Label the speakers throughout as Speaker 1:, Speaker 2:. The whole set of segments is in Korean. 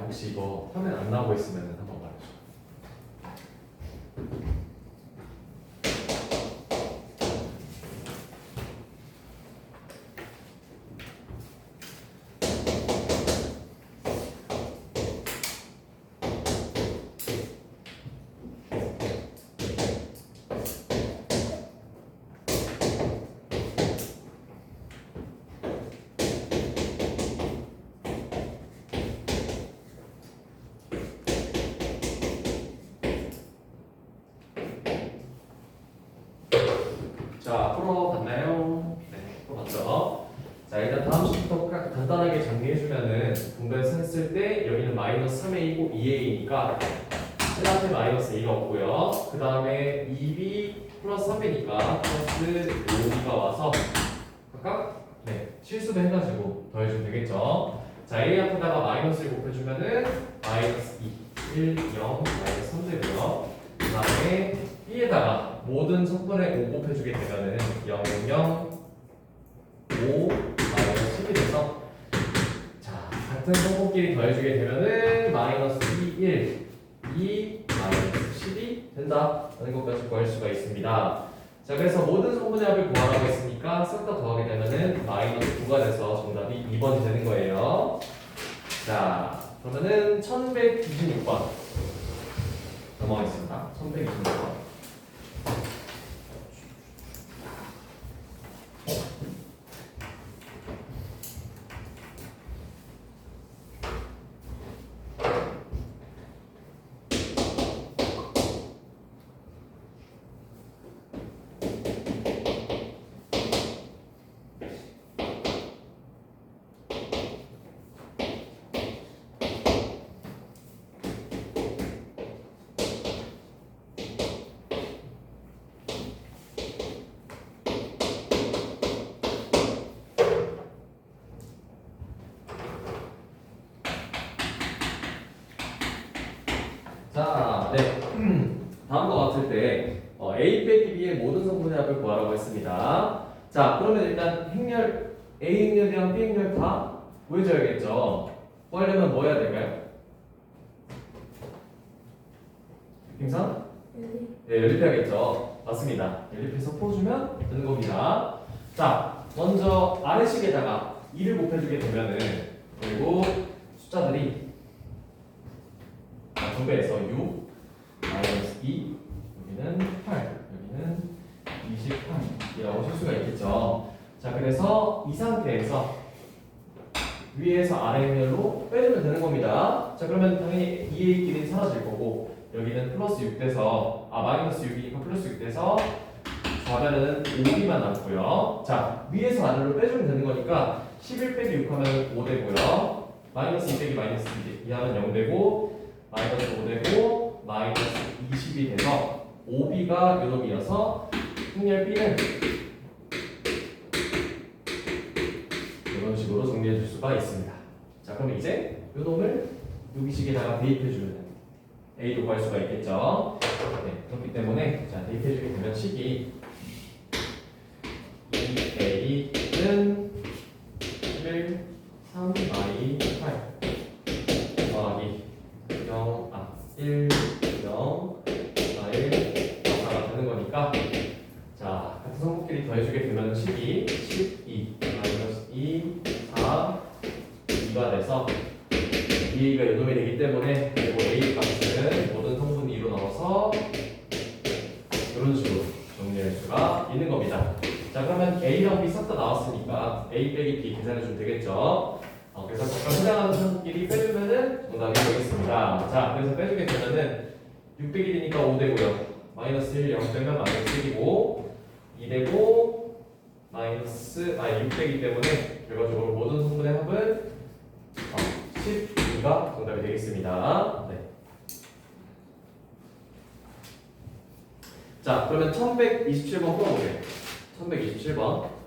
Speaker 1: 혹시 이거 화면 안 나오고 있으면 한번 말해줘. 자, 풀어봤나요? 네, 풀어봤죠. 자, 일단 다음 식부터 간단하게 정리해주면은 분배해서 했을 때 여기는 마이너스 3a이고 2a니까 1 앞에 마이너스 a가 없고요. 그 다음에 2b 플러스 3b니까 플러스 5b가 와서 각각 실수도 해가지고 더해주면 되겠죠. 자, a 앞에다가 마이너스를 곱해주면은 마이너스 2, 1, 0, 마이너스 3 되고요. 그 다음에 b에다가 모든 성분에 5 곱해주게 되면은 0, 0, 5, 마이너스 10이 돼서 자, 같은 성분끼리 더해주게 되면은 마이너스 2, 1, 2, 마이너스 10이 된다 라는 것까지 구할 수가 있습니다. 자, 그래서 모든 성분의 합을 구하라고 했으니까 싹 다 더하게 되면은 마이너스 9가 돼서 정답이 2번이 되는 거예요. 자, 그러면은 1126번 넘어가겠습니다. 1126번. 자, 네. 다음과 같을 때 A 빼기 B의 모든 성분의 합을 구하라고 했습니다. 자, 그러면 일단 행렬 A 행렬이랑 B 행렬 다 구해줘야겠죠. 구하려면 뭐 해야 될까요? 느낌상? 네, 연립해야겠죠. 맞습니다. 연립해서 풀어주면 되는 겁니다. 자, 먼저 아래식에다가 2를 곱해주게 되면은 그리고 숫자들이 분배해서 6, 마이너스 2, 여기는 8, 여기는 28이라고 칠 수가 있겠죠. 자, 그래서 이 상태에서 위에서 아래 행렬로 빼주면 되는 겁니다. 자, 그러면 당연히 2a끼리는 사라질 거고 여기는 플러스 6 돼서 마이너스 6이니까 플러스 6 돼서 좌변에는 5b만 남고요. 자, 위에서 아래로 빼주면 되는 거니까 11 빼기 6 하면 5 되고요. 마이너스 2 빼기 마이너스 2 하면 0 되고 마이너스 5 되고 마이너스 20이 돼서 5b가 요놈이어서 행렬 b는 이런 식으로 정리해 줄 수가 있습니다. 자, 그럼 이제 요놈을 여기식에다가 대입해주면 a도 구할 수가 있겠죠. 네, 그렇기 때문에 자, 대입해주게 되면 식이 2a는 11, 3, i, 8 더하기 0, 1, 0, 1, 4가 되는 거니까 자, 같은 성분끼리 더해주게 되면 식이 12, 마이너스 2, 4, 2가 돼서 2a가 요놈이 되기 때문에 그리고 a 값은 모든 성분이 2로 나와서 이런 식으로 정리할 수가 있는 겁니다. 자, 그러면 a랑 b 싹 다 나왔으니까 a 빼기 b 계산해주면 되겠죠. 그래서 각각 해당하는 성분끼리 빼주면은 정답이 되겠습니다. 자, 그래서 빼주게 되면은 6 빼기 되니까 5 되고요. 마이너스 1, 0 빼면 마이너스 1이고 2 되고 마이너스 6 빼기 때문에 결과적으로 모든 성분의 합은 12가 정답이 되겠습니다. 네. 자, 그러면 1127번 풀어보세요. 1127번.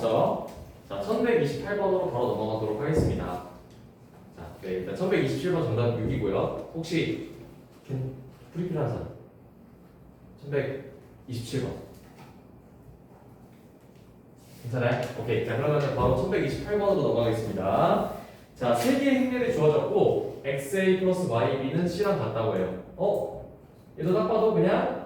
Speaker 1: 풀어봤죠? 자, 1128번으로 바로 넘어가도록 하겠습니다. 자, 네, 일단 1127번 정답 6이고요. 혹시 프리필한 사람? 1127번. 괜찮아요? 오케이. 자, 그러면 바로 1128번으로 넘어가겠습니다. 자, 세 개의 행렬이 주어졌고 xa 플러스 yb는 c랑 같다고 해요. 얘도 딱 봐도 그냥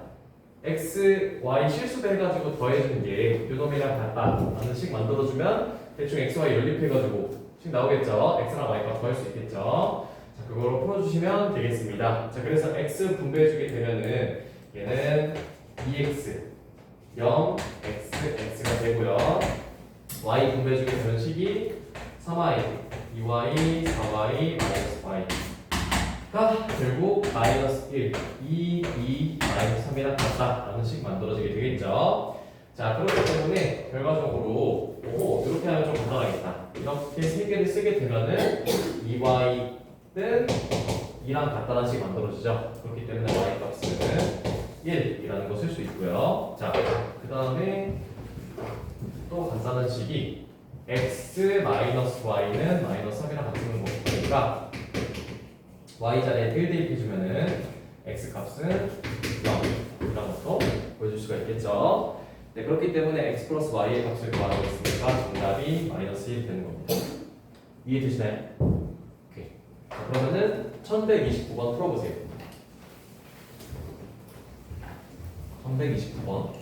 Speaker 1: x, y 실수배 해가지고 더해주는 게 요놈이랑 같다라는 식 만들어주면 대충 x, y 연립해가지고 식 나오겠죠? x랑 y가 더할 수 있겠죠? 자, 그거로 풀어주시면 되겠습니다. 자, 그래서 x 분배해주게 되면은 얘는 2x 0, x, x가 되고요. y 분배해주게 되는 식이 3y, 2y, 4y, 마이너스 y가 결국 마이너스 1, 2, 마이너스 3이랑 같다라는 식 만들어지게 되겠죠. 자, 그렇기 때문에 결과적으로 이렇게 하면 좀 간단하겠다. 이렇게 세 개를 쓰게 되면은 2y는 2랑 같다는 식이 만들어지죠. 그렇기 때문에 y 값은 1이라는 거 쓸 수 있고요. 자, 그 다음에 또 간단한 식이 x 마이너스 y는 마이너스 3이랑 같은 거니까 y 자리에 1 대입해주면은 x 값은 0이라는 것도 보여줄 수가 있겠죠. 네, 그렇기 때문에 x 플러스 y의 값을 구하고 있으니까 정답이 마이너스 1이 되는 겁니다. 이해되시나요? 오케이. 자, 그러면은 1129번 풀어보세요. 1129번.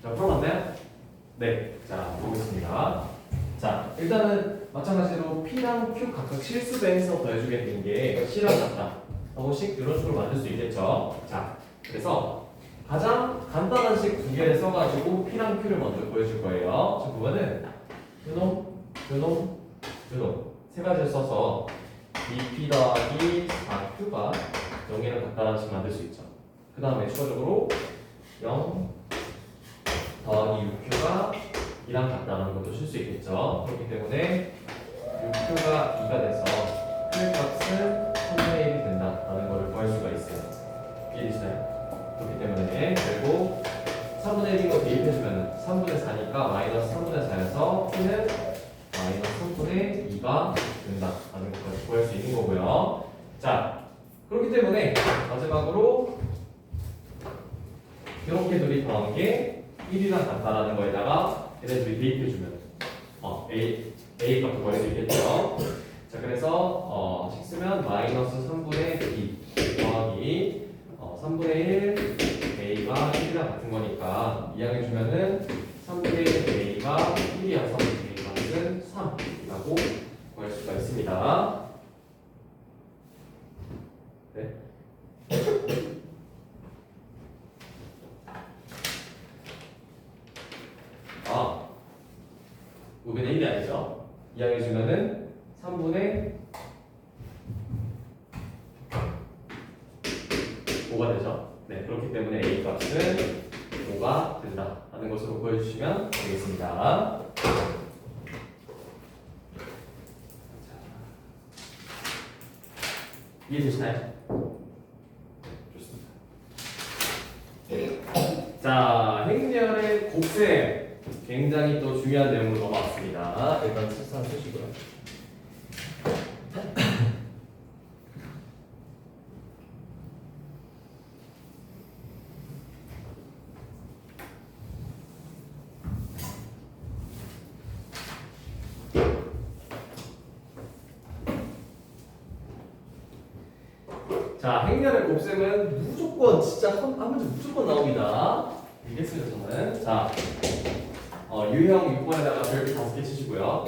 Speaker 1: 자, 풀어봤나요? 네. 자, 보겠습니다. 자, 일단은 마찬가지로 P랑 Q 각각 실수배해서 더해주게 된 게 C랑 같다. 라고씩 이런 식으로 만들 수 있겠죠. 자, 그래서 가장 간단한 식 두 개를 써가지고 P랑 Q를 먼저 보여줄 거예요. 지금 보면은 요놈 세 가지를 써서 BP 더하기 4Q가 0이랑 같다는 식 만들 수 있죠. 그 다음에 추가적으로 0 더하기 6Q가 2랑 같다는 것도 쓸 수 있겠죠. 그렇기 때문에 6q가 2가 돼서 q의 값은 3분의 1이 된다라는 것을 구할 수가 있어요. 이해되시나요? 그렇기 때문에 결국 3분의 1인 거 대입해주면 3분의 4니까 마이너스 3분의 4여서 q는 마이너스 3분의 2가 된다라는 것을 구할 수 있는 거고요. 자, 그렇기 때문에 마지막으로 이렇게 둘이 더한 게 1이랑 같다라는 거에다가 얘네들이 대입해주면 A 값도 구할 수 있겠죠. 자, 그래서 식 쓰면 마이너스 3분의 2 더하기 3분의 1 A가 1이랑 같은 거니까 이항해주면은 3분의 1 A가 1이어서 A 값은 3이라고 구할 수가 있습니다. 네. 우변의 1이 아니죠? 이항해주면은 3분의 5가 되죠? 네, 그렇기 때문에 A 값은 5가 된다라는 것으로 보여주시면 되겠습니다. 이해되시나요? 좋습니다. 자, 행렬의 곱셈 굉장히 또 중요한 내용으로 넘어왔습니다. 일단 책상 쓰시고요. 자, 행렬의 곱셈은 무조건 진짜 한 문제 무조건 나옵니다. 알겠습니다, 저는. 자, 유형 6번에다가 별표 5개 치시고요.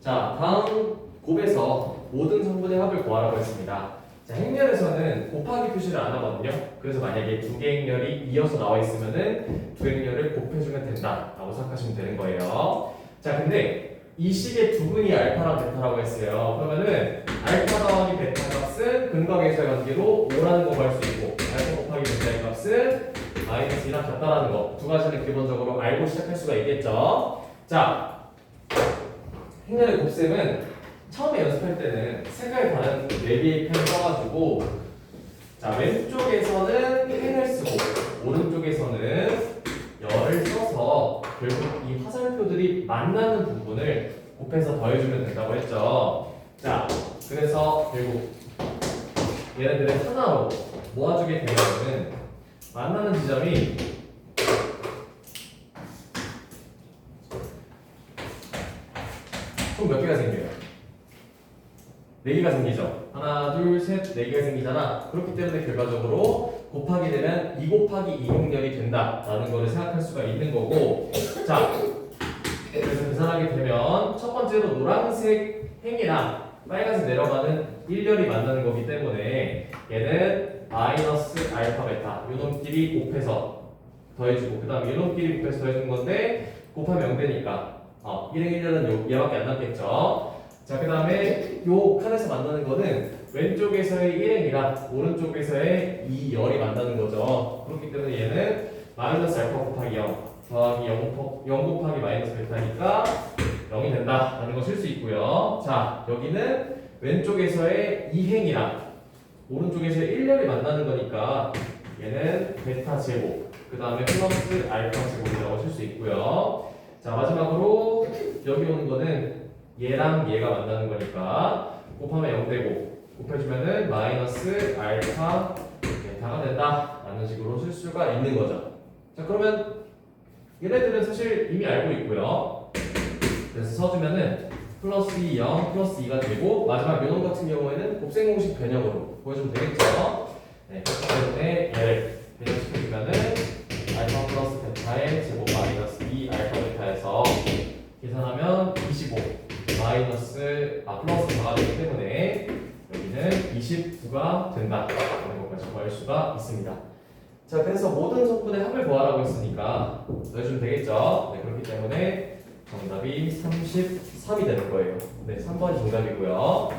Speaker 1: 자, 다음 곱에서 모든 성분의 합을 구하라고 했습니다. 자, 행렬에서는 곱하기 표시를 안 하거든요. 그래서 만약에 두 개 행렬이 이어서 나와 있으면은 두 행렬을 곱해주면 된다라고 생각하시면 되는 거예요. 자, 근데 이 식의 두 분이 알파랑 베타라고 했어요. 그러면은 알파 더하기 베타 값은 근각에서의 관계로 5라는 거 구할 수 있고 알파 곱하기 베타의 값은 마이너스 2랑 같다라는 거 두 가지는 기본적으로 알고 시작할 수가 있겠죠. 자, 행렬의 곱셈은 처음에 연습할 때는 색깔 다른 4개의 펜 써가지고 자, 왼쪽에서는 펜을 쓰고 오른쪽에서는 열을 써서 결국 이 화살표들이 만나는 부분을 곱해서 더해주면 된다고 했죠. 자, 그래서 결국 얘네들을 하나로 모아주게 되면은 만나는 지점이 총 몇 개가 생겨요? 4개가 생기죠. 하나, 둘, 셋, 4개가 생기잖아. 그렇기 때문에 결과적으로 곱하게 되면 2 곱하기 2 행렬이 된다라는 거를 생각할 수가 있는 거고. 자, 그래서 계산하게 되면 첫 번째로 노란색 행이랑 빨간색 내려가는 1열이 만나는 거기 때문에 얘는 마이너스 알파 베타 요놈끼리 곱해서 더해주고 그 다음에 요놈끼리 곱해서 더해주는 건데 곱하면 0되니까 1행 1열은 얘밖에 안 남겠죠. 자, 그 다음에 요 칸에서 만나는 거는 왼쪽에서의 1행이랑 오른쪽에서의 2열이 만나는 거죠. 그렇기 때문에 얘는 마이너스 알파 곱하기 0 더하기 0 곱하기 마이너스 베타니까 0이 된다라는 걸 쓸 수 있고요. 자, 여기는 왼쪽에서의 2행이랑 오른쪽에서의 1열이 만나는 거니까 얘는 베타 제곱 그 다음에 플러스 알파 제곱이라고 쓸 수 있고요. 자, 마지막으로 여기 오는 거는 얘랑 얘가 만나는 거니까 곱하면 0 되고 곱해주면은 마이너스 알파 베타가 된다라는 식으로 쓸 수가 있는 거죠. 자, 그러면 얘네들은 사실 이미 알고 있고요. 그래서 써주면은 플러스 2, 0, 플러스 2가 되고 마지막 요놈 같은 경우에는 곱셈 공식 변형으로 보여주면 되겠죠. 네, 그렇기 때문에 얘를 변형시켜주면은 알파 플러스 베타의 제곱 마이너스 2 알파 베타에서 계산하면 25 마이너스 플러스 4가 되기 때문에 여기는 29가 된다라는 것까지 구할 수가 있습니다. 자, 그래서 모든 성분의 합을 구하라고 했으니까 더해주면 되겠죠? 네, 그렇기 때문에 정답이 33이 되는 거예요. 네, 3번이 정답이고요.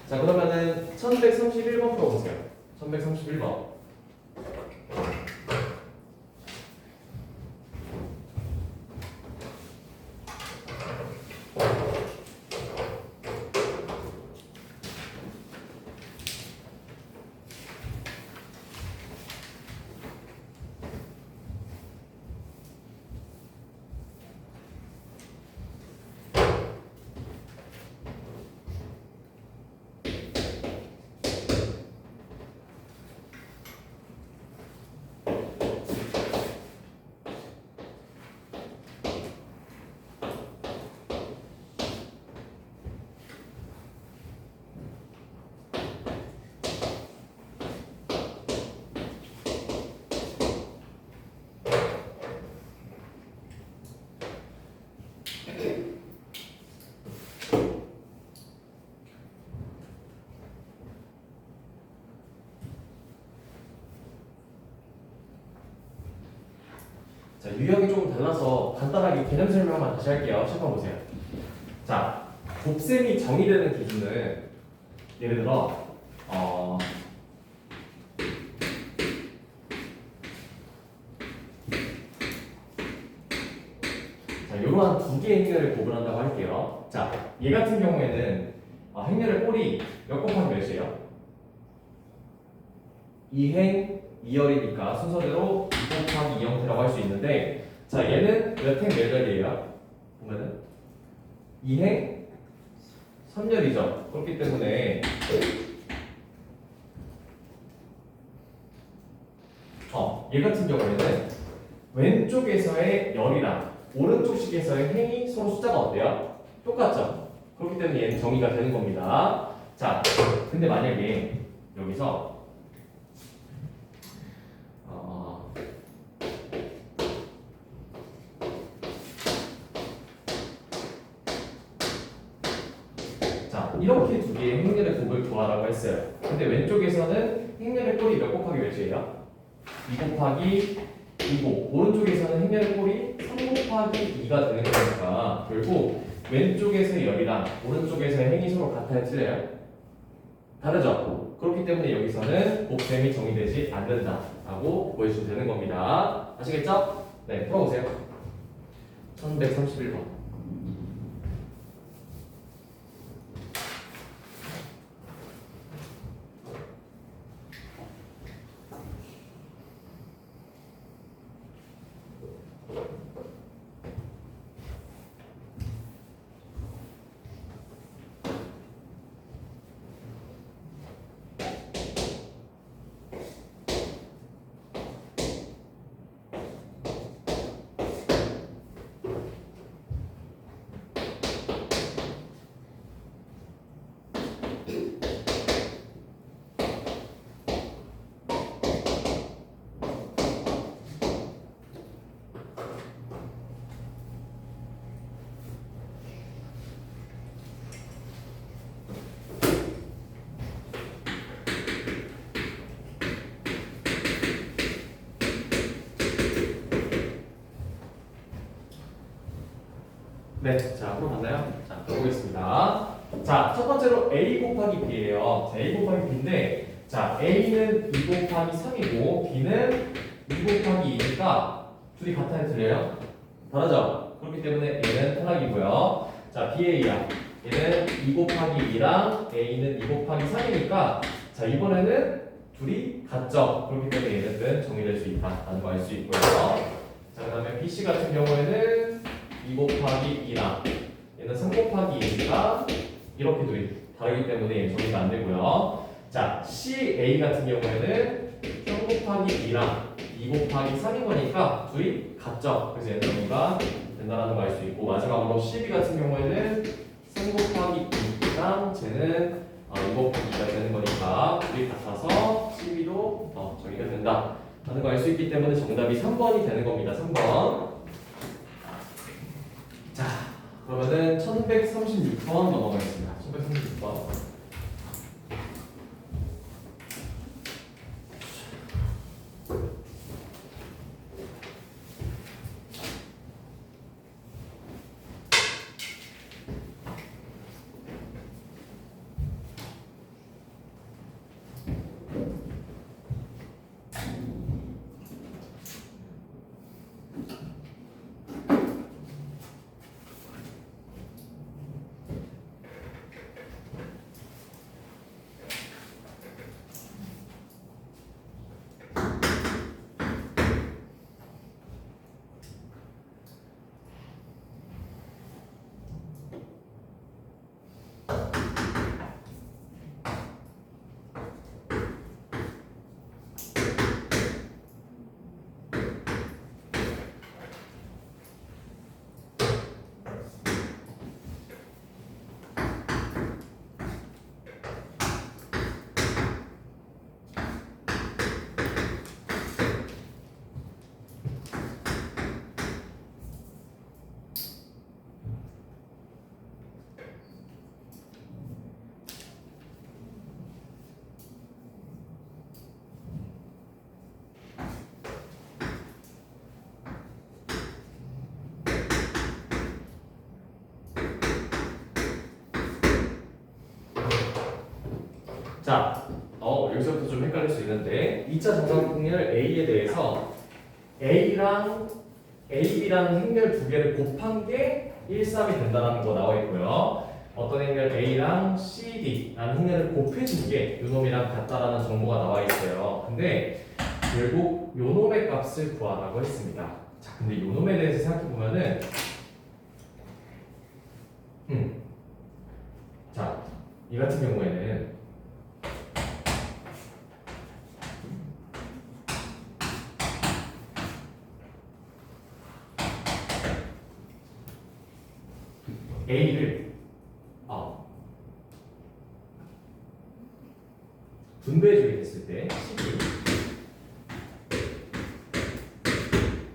Speaker 1: 자, 그러면은 1131번 풀어보세요. 1131번. 자, 유형이 조금 달라서 간단하게 개념 설명만 다시 할게요. 시험 보세요. 자, 곱셈이 정의되는 기준은 예를 들어 자, 이러한 두 개의 행렬을 구분한다고 할게요. 자, 얘 같은 경우에는 행렬의 꼴이 몇 곱하기 몇이에요? 2행 2열이니까 순서대로 2 곱하기 2 형태라고 할 수 있는데, 자, 얘는 몇 행 몇 열이에요? 보면은 2행 3열이죠. 그렇기 때문에 얘 같은 경우에는 왼쪽에서의 열이랑 오른쪽 식에서의 행이 서로 숫자가 어때요? 똑같죠? 그렇기 때문에 얘는 정의가 되는 겁니다. 자, 근데 만약에 여기서 자, 이렇게 두 개의 행렬의 곱을 구하라고 했어요. 근데 왼쪽에서는 행렬의 꼴이 몇 곱하기 몇이에요? 2 곱하기 2고, 오른쪽에서는 행렬의 꼴이 3 곱하기 2가 되는 거니까 결국 왼쪽에서의 열이랑 오른쪽에서의 행이 서로 같아요, 틀려요? 다르죠? 그렇기 때문에 여기서는 곱셈이 정의되지 않는다라고 보여주시면 되는 겁니다. 아시겠죠? 네, 풀어보세요. 1131번. 네, 자, 앞으로 갔나요? 자, 보겠습니다. 자, 첫 번째로 a 곱하기 b예요. 자, a 곱하기 b인데, 자, a는 2 곱하기 3이고 b는 2 곱하기 2니까 둘이 같아요, 틀려요? 다르죠? 그렇기 때문에 얘는 탈락이고요. 자, BA야. 얘는 2 곱하기 2랑 A는 2 곱하기 3이니까 자, 이번에는 둘이 같죠? 그렇기 때문에 얘네들은 정의될 수 있다라는 거 알 수 있고요. 자, 그 다음에 BC 같은 경우에는 2 곱하기 2랑 얘는 3 곱하기 2니까 이렇게 둘이 다르기 때문에 얘는 정의가 안 되고요. 자, CA 같은 경우에는 3 곱하기 2랑 2 곱하기 3인 거니까 둘이 같죠? 그래서 얘는 정의가 된다는 거 알 수 있고, 마지막으로 CB 같은 경우에는 3 곱하기 2랑 쟤는 2 곱하기 2가 되는 거니까 둘이 같아서 CB도 정의가 된다 하는 거 알 수 있기 때문에 정답이 3번이 되는 겁니다. 3번. 자, 그러면은 1136번 넘어가겠습니다. 1136번. 자, 여기서부터 좀 헷갈릴 수 있는데 2차 정사각형의 A에 대해서 A랑 AB라는 행렬 두 개를 곱한 게 1, 3이 된다는 거 나와 있고요. 어떤 행렬 A랑 CD라는 행렬을 곱해준 게 요놈이랑 같다라는 정보가 나와 있어요. 근데 결국 요놈의 값을 구하라고 했습니다. 자, 근데 요놈에 대해서 생각해 보면은 자, 이 같은 경우에는 A를 분배해주게 됐을 때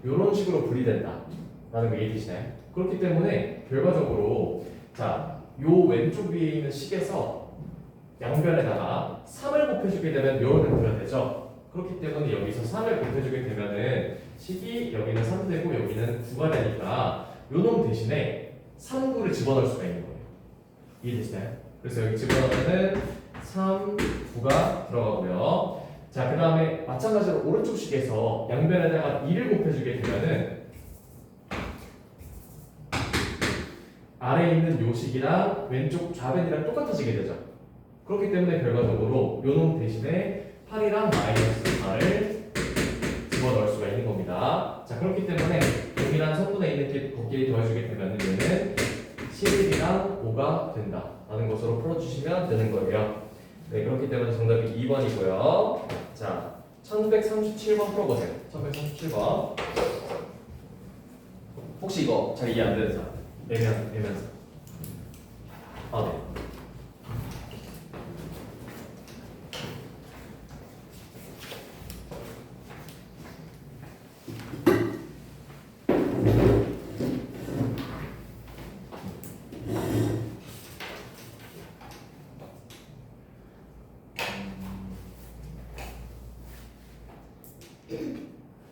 Speaker 1: 이런 식으로 분리된다 라는 거 이해되시나요? 그렇기 때문에 결과적으로 자, 요 왼쪽 위에 있는 식에서 양변에다가 3을 곱해주게 되면 요런을 그려야 되죠. 그렇기 때문에 여기서 3을 곱해주게 되면은 식이 여기는 3 되고 여기는 9가 되니까 요놈 대신에 3, 9를 집어넣을 수가 있는 거예요. 이해되시나요? 그래서 여기 집어넣으면은 3, 9가 들어가고요. 자, 그 다음에 마찬가지로 오른쪽 식에서 양변에다가 2를 곱해주게 되면은 아래에 있는 요 식이랑 왼쪽 좌변이랑 똑같아지게 되죠. 그렇기 때문에 결과적으로 요놈 대신에 8이랑 마이너스 4을 집어넣을 수가 있는 겁니다. 자, 그렇기 때문에 동일한 성분에 있는 곱끼리 더해주게 되면 얘는 11이랑 5가 된다 라는 것으로 풀어주시면 되는 거예요. 네, 그렇기 때문에 정답이 2번이고요. 자, 1137번 풀어보세요. 1137번. 혹시 이거 잘 이해 안 되는 사람? 애매해서. 네.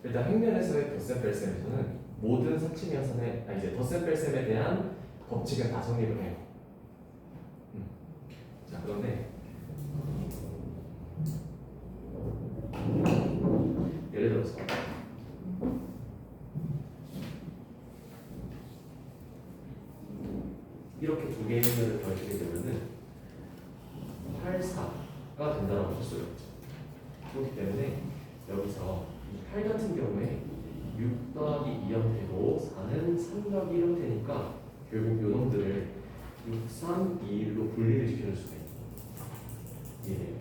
Speaker 1: 일단 행렬에서의 덧셈뺄셈에서는 모든 사칭연산의 이제 덧셈뺄셈에 대한 법칙은 다 성립을 해요. 자, 그런데 예를 들어서 이렇게 두 개의 행렬을 더해주게 되면은 8, 4가 된다라고 할 수가 있죠. 그렇기 때문에 여기서 8 같은 경우에 6 더하기 2 형태고 4는 3 더하기 1 형태니까 결국 요 놈들을 6, 3, 2, 1로 분리를 시켜줄 수가 있는 거예요.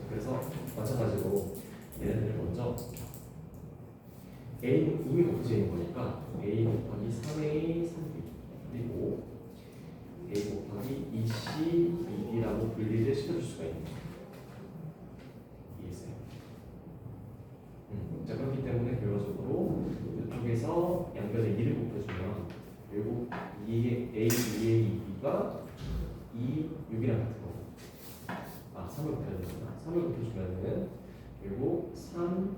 Speaker 1: 그래서 마찬가지로 얘네들을 먼저 A는 이미 곱해져 있는 거니까 A 곱하기 3A, 3B 그리고 A 곱하기 2C, 2D라고 분리를 시켜줄 수가 있는 거예요. 이해했어요? 자, 그렇기 때문에 결과적으로 이쪽에서 양변에 2를 곱해주면 결국 2의 A, 2의 2B가 2, 6이랑 같은 거고 3을 곱해주잖아. 3을 곱해주면은 결국 3,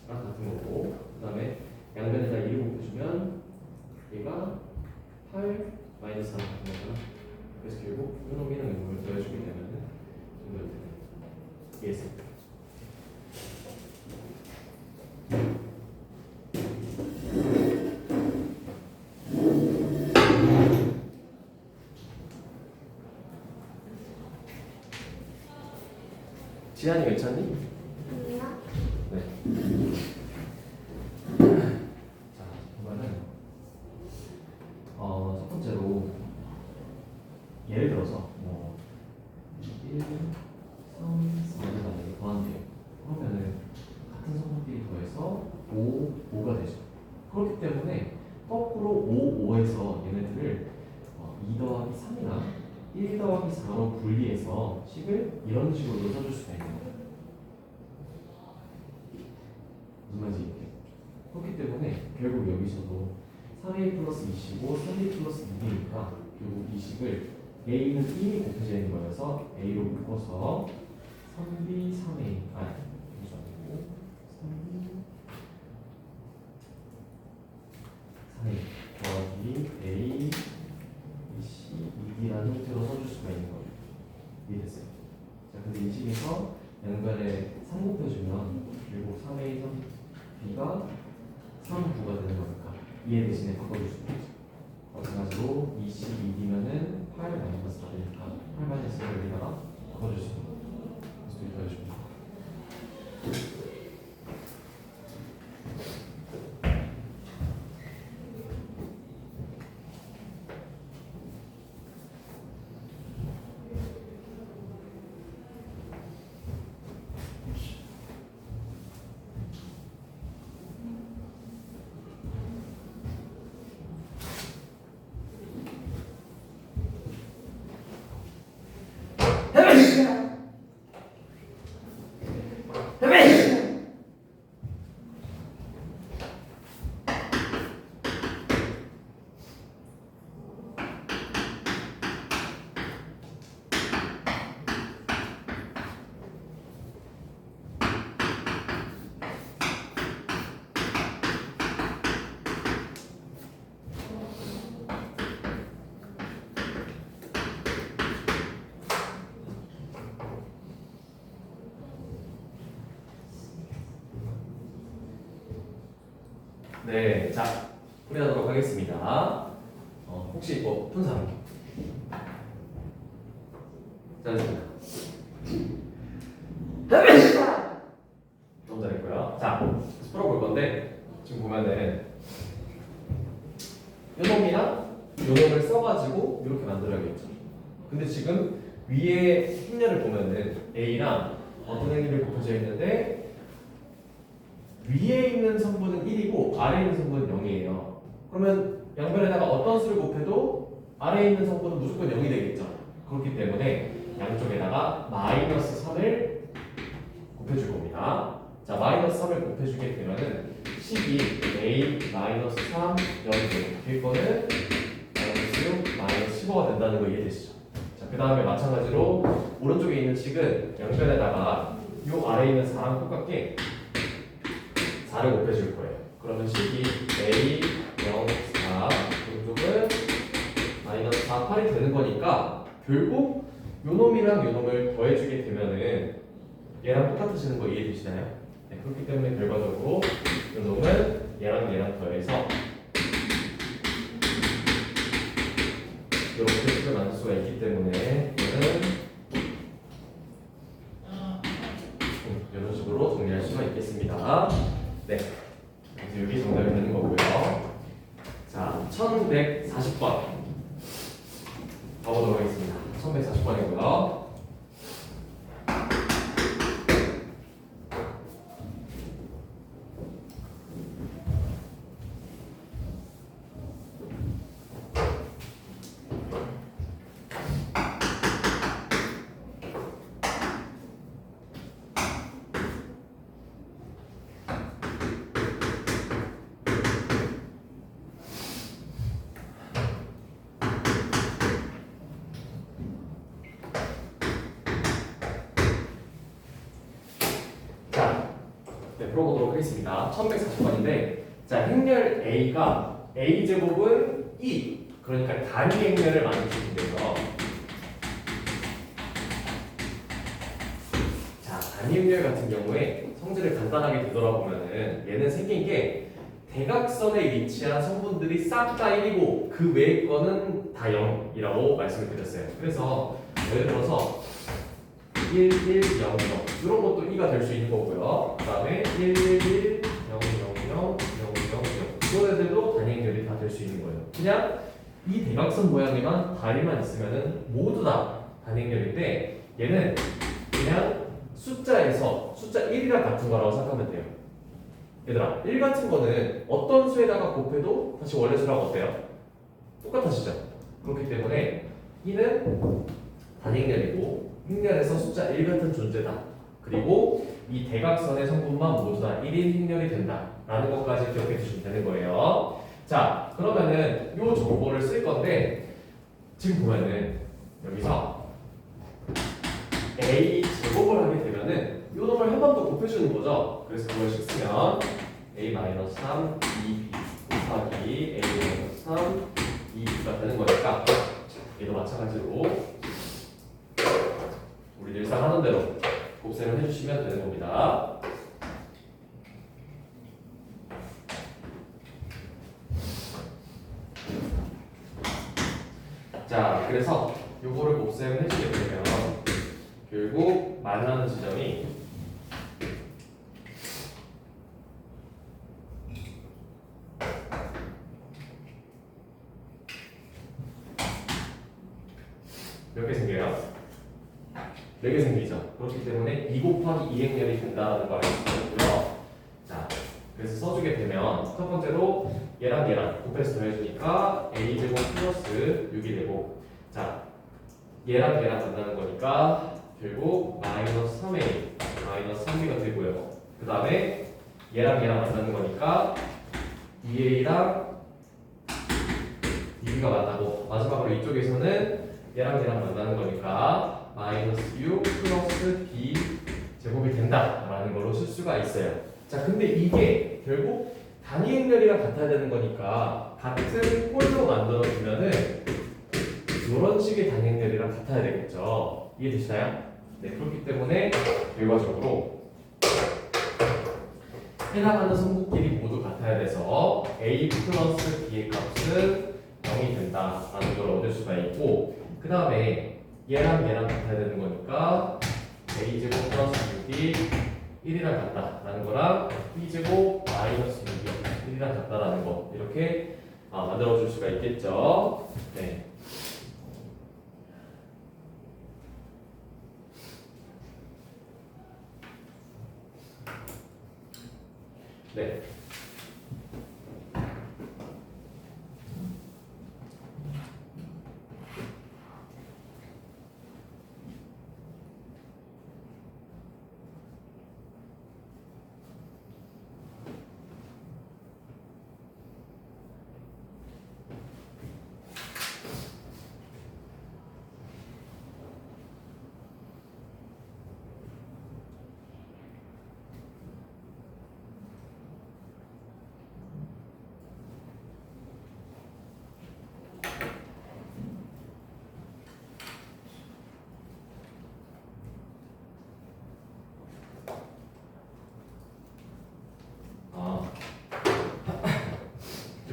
Speaker 1: 9랑 같은 거고 그 다음에 양변에다 2를 곱해주면 얘가 8, 마이너스 4랑 같은 거잖아. 그래서 결국 이놈이랑 이놈을 더해주게 되면은 정답이 되는 거야. 이해했어요? 지한이 괜찮니?
Speaker 2: 아니요.
Speaker 1: 네. 자, 그러면은 첫 번째로 예를 들어서 1, 3, 4를 만약에 더한대요. 그러면은 같은 성분끼리 더해서 5, 5가 되죠. 그렇기 때문에 거꾸로 5, 5에서 얘네들을 2 더하기 3이나 1 더하기 4로 분리해서 식을 이런 식으로 써줄 수가 있는 거예요. 무슨 말인지 이해해요? 그렇기 때문에 결국 여기서도 3A 플러스 2C고 3B 플러스 6이니까 결국 이 식을 A는 이미 곱해져 있는 거여서 A로 묶어서 3B, 3A 잠시만요. 3B, 3A 더하기 A, BC, 2D라는 형태로 써줄 수가 있는 거예요. 이해됐어요? 자, 근데 네, 자, 풀이하도록 하겠습니다. 혹시 뭐 푼 사람? 잘했습니다. 너무 잘했고요. 자, 풀어볼 건데 지금 보면은 요놈이랑 요놈을 써가지고 이렇게 만들어야겠죠. 근데 지금 위에 행렬을 보면은 A랑 어떤 행렬이 곱해져 있는데 위에 있는 성분은 1이고 아래에 있는 성분은 0이에요. 그러면 양변에다가 어떤 수를 곱해도 아래에 있는 성분은 무조건 0이 되겠죠. 그렇기 때문에 양쪽에다가 마이너스 3을 곱해줄 겁니다. 자, 마이너스 3을 곱해주게 되면은 12 A 마이너스 3 0이 되고 이거는 마이너스 6 마이너스 15가 된다는 거 이해되시죠? 자, 그 다음에 마찬가지로 오른쪽에 있는 식은 양변에다가 요 아래에 있는 4랑 똑같게 4를 곱해줄 거예요. 그러면 식이 A 0 4 이쪽은 마이너스 4 8이 되는 거니까 결국 요놈이랑 요놈을 더해주게 되면은 얘랑 똑같아지는 거 이해되시나요? 네, 그렇기 때문에 결과적으로 요놈은 얘랑 더해서 이렇게 식을 만들 수가 있기 때문에 얘는 이런 식으로 정리할 수가 있겠습니다. 네, 그래서 여기 정답이 되는 거고요. 자, 1140번 가보도록 하겠습니다. 1140번이고요. 네, 풀어보도록 하겠습니다. 1140번인데, 자, 행렬 A가 A제곱은 2, 그러니까 단위 행렬을 만들어주면 돼요. 자, 단위 행렬 같은 경우에 성질을 간단하게 되돌아보면은 얘는 생긴 게 대각선에 위치한 성분들이 싹 다 1이고 그 외의 거는 다 0이라고 말씀을 드렸어요. 그래서 예를 들어서 1, 1, 0, 0 이런 것도 2가 될 수 있는 거고요. 그 다음에 1, 1, 1, 0, 0, 0, 0, 0, 0 이런 애들도 단위 행렬이 다 될 수 있는 거예요. 그냥 이 대각선 모양에만 다리만 있으면은 모두 다 단위 행렬인데 얘는 그냥 숫자에서 숫자 1이랑 같은 거라고 생각하면 돼요. 얘들아, 1 같은 거는 어떤 수에다가 곱해도 다시 원래 수랑 어때요? 똑같아지죠? 그렇기 때문에 2는 단위 행렬이고 행렬에서 숫자 1 같은 존재다. 그리고 이 대각선의 성분만 모두 다 1인 행렬이 된다. 라는 것까지 기억해 주시면 되는 거예요. 자, 그러면은 이 정보를 쓸 건데 지금 보면은 여기서 A 제곱을 하게 되면은 이 놈을 한 번 더 곱해주는 거죠. 그래서 그걸 쓰면 A-3 2B 곱하기 A-3 2B가 되는 거니까 얘도 마찬가지로 우리 늘상 하는 대로 곱셈을 해주시면 되는 겁니다. 자, 그래서 요거를 곱셈을 해주게 되면 결국 만나는 지점이 몇 개 생겨요? 4개 생기죠. 그렇기 때문에 2 곱하기 2 행렬이 된다는 걸 알 수 있고요. 자, 그래서 써주게 되면 첫 번째로 얘랑 곱해서 더해주니까 a제곱 플러스 6이 되고, 자, 얘랑 만나는 거니까 결국 마이너스 3a 마이너스 3b가 되고요. 그 다음에 얘랑 얘랑 만나는 거니까 2a랑 2b가 만나고 마지막으로 이쪽에서는 얘랑 얘랑 만나는 거니까 마이너스 6 플러스 b 제곱이 된다라는 걸로 쓸 수가 있어요. 자, 근데 이게 결국 단위 행렬이랑 같아야 되는 거니까 같은 꼴로 만들어주면은 이런 식의 단위 행렬이랑 같아야 되겠죠. 이해되시나요? 네, 그렇기 때문에 결과적으로 해당하는 성분끼리 모두 같아야 돼서 a 플러스 b의 값은 0이 된다라는 걸 얻을 수가 있고, 그 다음에 얘랑 얘랑 같아야 되는 거니까 a제곱 플러스 6이 1이랑 같다라는 거랑 b제곱 마이너스 6이 1이랑 같다라는 거 이렇게 만들어 줄 수가 있겠죠. 네. 네.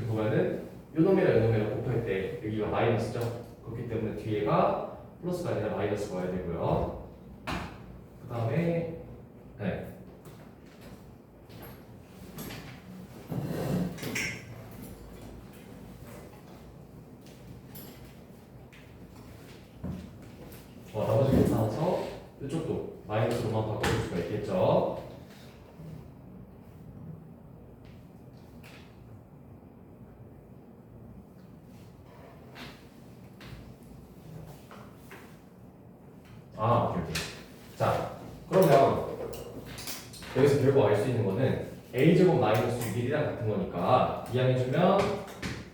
Speaker 1: 보면은 요놈이랑 요놈이랑 곱할 때 여기가 마이너스죠. 그렇기 때문에 뒤에가 플러스가 아니라 마이너스가 와야 되고요. 그 다음에 네. 나머지 계산해서 이쪽도 마이너스로만 바꿔줄 수가 있겠죠. 오케이. 자, 그러면 여기서 결국 알 수 있는 거는 a제곱 마이너스 6일이랑 같은 거니까 이항해주면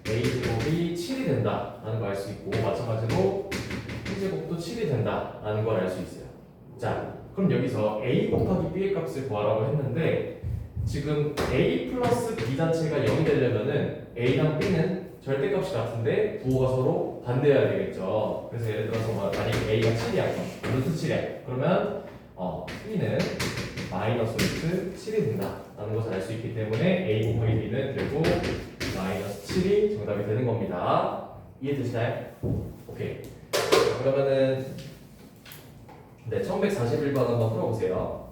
Speaker 1: a제곱이 7이 된다라는 걸 알 수 있고, 마찬가지로 b제곱도 7이 된다라는 걸 알 수 있어요. 자, 그럼 여기서 a 곱하기 b의 값을 구하라고 했는데 지금 a 플러스 b 자체가 0이 되려면은 a랑 b는 절대값이 같은데 부호가 서로 반대해야 되겠죠. 그래서 예를 들어서 만약에 a가 7이야, 루트 7이야. 그러면 b는 마이너스 루트 7이 된다라는 것을 알 수 있기 때문에 a 곱하기 b는 결국 마이너스 7이 정답이 되는 겁니다. 이해되시나요? 오케이. 그러면은 네, 1141번 한번 풀어보세요.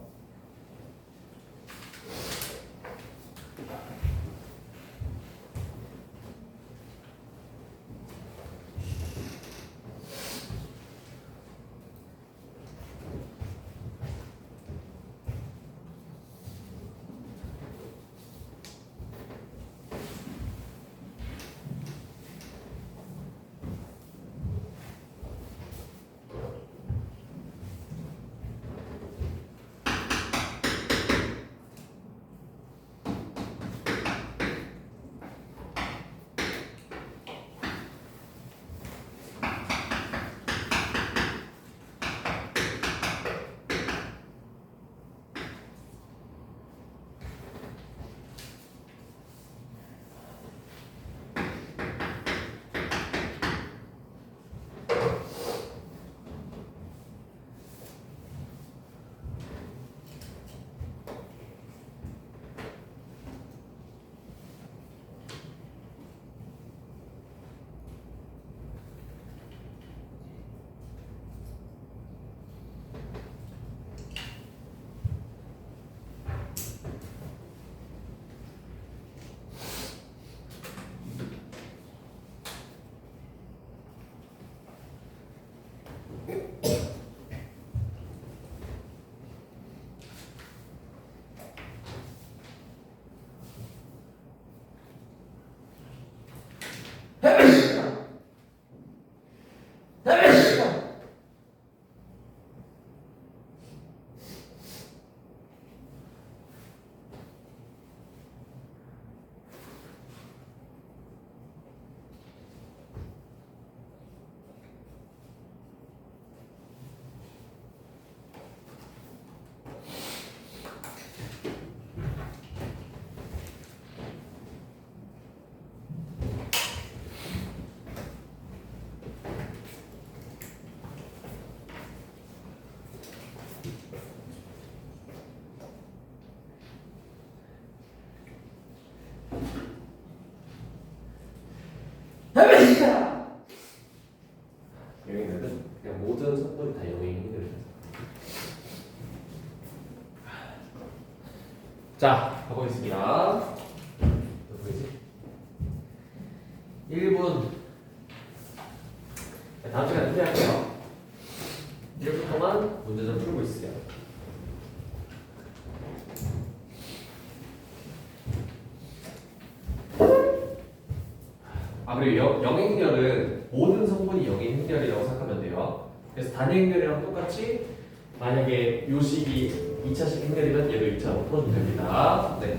Speaker 1: 모든 성분이 다 영의 행렬이라서. 자, 가보겠습니다. 몇 분이지? 1분. 다음 시간에 또 할게요. 1분 동안 문제 좀 풀고 있어요. 그리고 영행렬은 모든 성분이 영행렬이라고 생각하면 돼요. 그래서 단행렬이랑 똑같이 만약에 요식이 2차식 행렬이면 얘도 2차로 풀어주면 됩니다. 네.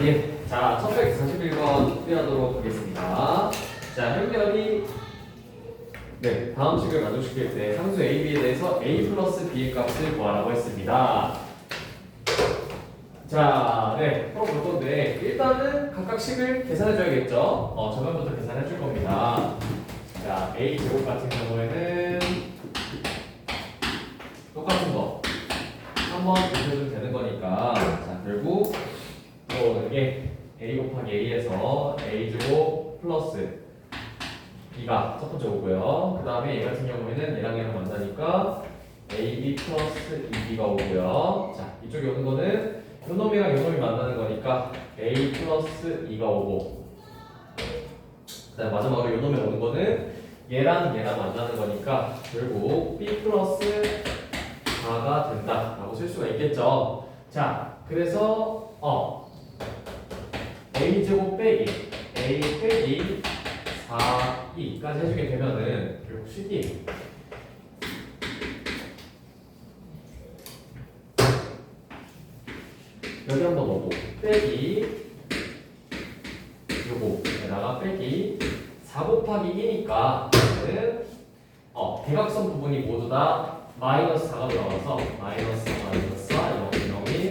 Speaker 1: 예. 자, 1141번 풀이하도록 하겠습니다. 자, 형렬이 네, 다음 식을 만족시킬 때 상수 a, b에 대해서 a 플러스 b의 값을 구하라고 했습니다. 자, 네, 풀어볼 건데 일단은 각각 식을 계산해 줘야겠죠. 저번부터 계산해 줄 겁니다. 자, a 제곱 같은 경우에는 똑같은 거 한번 곱해주면 되는 거니까 자, 결국 이게 a 곱하기 a에서 a 제곱 플러스 b가 첫 번째 오고요. 그 다음에 얘 같은 경우에는 얘랑 만나니까 ab 플러스 2b가 오고요. 자, 이쪽에 오는 거는 요놈이랑 요놈이 만나는 거니까 a 플러스 2가 오고, 그 다음에 마지막으로 요놈이 오는 거는 얘랑 만나는 거니까 결국 b 플러스 4가 된다 라고 쓸 수가 있겠죠. 자, 그래서 a제곱 빼기 a 빼기 4이까지 해주게 되면은 결국 식이 여기 한번 오고 빼기 요거에다가 빼기 4 곱하기 2니까 대각선 부분이 모두 다 마이너스 4가 들어가서 마이너스 4 0이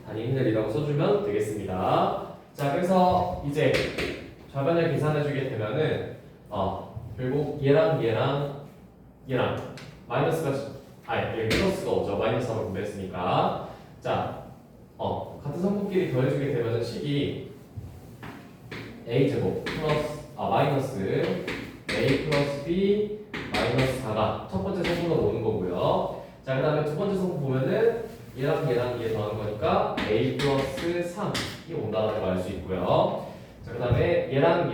Speaker 1: 단위인들이라고 써주면 되겠습니다. 자, 그래서 이제 좌변을 계산해주게 되면은 결국 얘랑 마이너스가 여기 플러스가 오죠. 마이너스 4로 분배했으니까. 자, 같은 성분끼리 더해주게 되면은 식이 a 제곱 플러스 마이너스 a 플러스 b 마이너스 4가 첫 번째 성분으로 오는 거고요. 자, 그 다음에 두 번째 성분 보면은 얘랑 얘 더하는 거니까 a 플러스 3이 온다는 걸 알 수 있고요. 자, 그 다음에 얘랑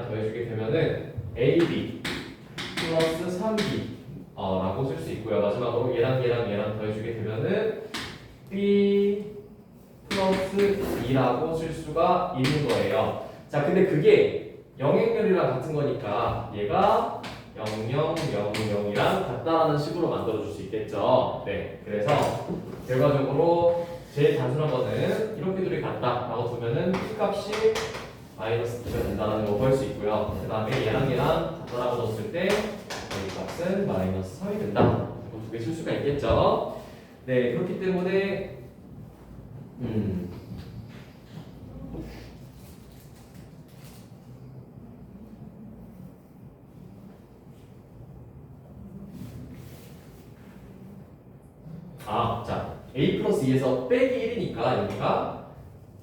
Speaker 1: 더해주게 되면은 ab 플러스 3b 라고 쓸 수 있고요. 마지막으로 얘랑 더해주게 되면은 b 플러스 2라고 쓸 수가 있는 거예요. 자, 근데 그게 영행렬이랑 같은 거니까 얘가 0000이랑 같다라는 식으로 만들어줄 수 있겠죠. 네, 그래서 결과적으로 제일 단순한 거는 이렇게 둘이 같다라고 두면은 P값이 마이너스 2가 된다는 거 구할 수 있고요. 그 다음에 얘랑 같다라고 넣었을 때 A값은 마이너스 3이 된다. 이거 두 개 쓸 수가 있겠죠. 네, 그렇기 때문에 자, a 플러스 2에서 빼기 1이니까 여기가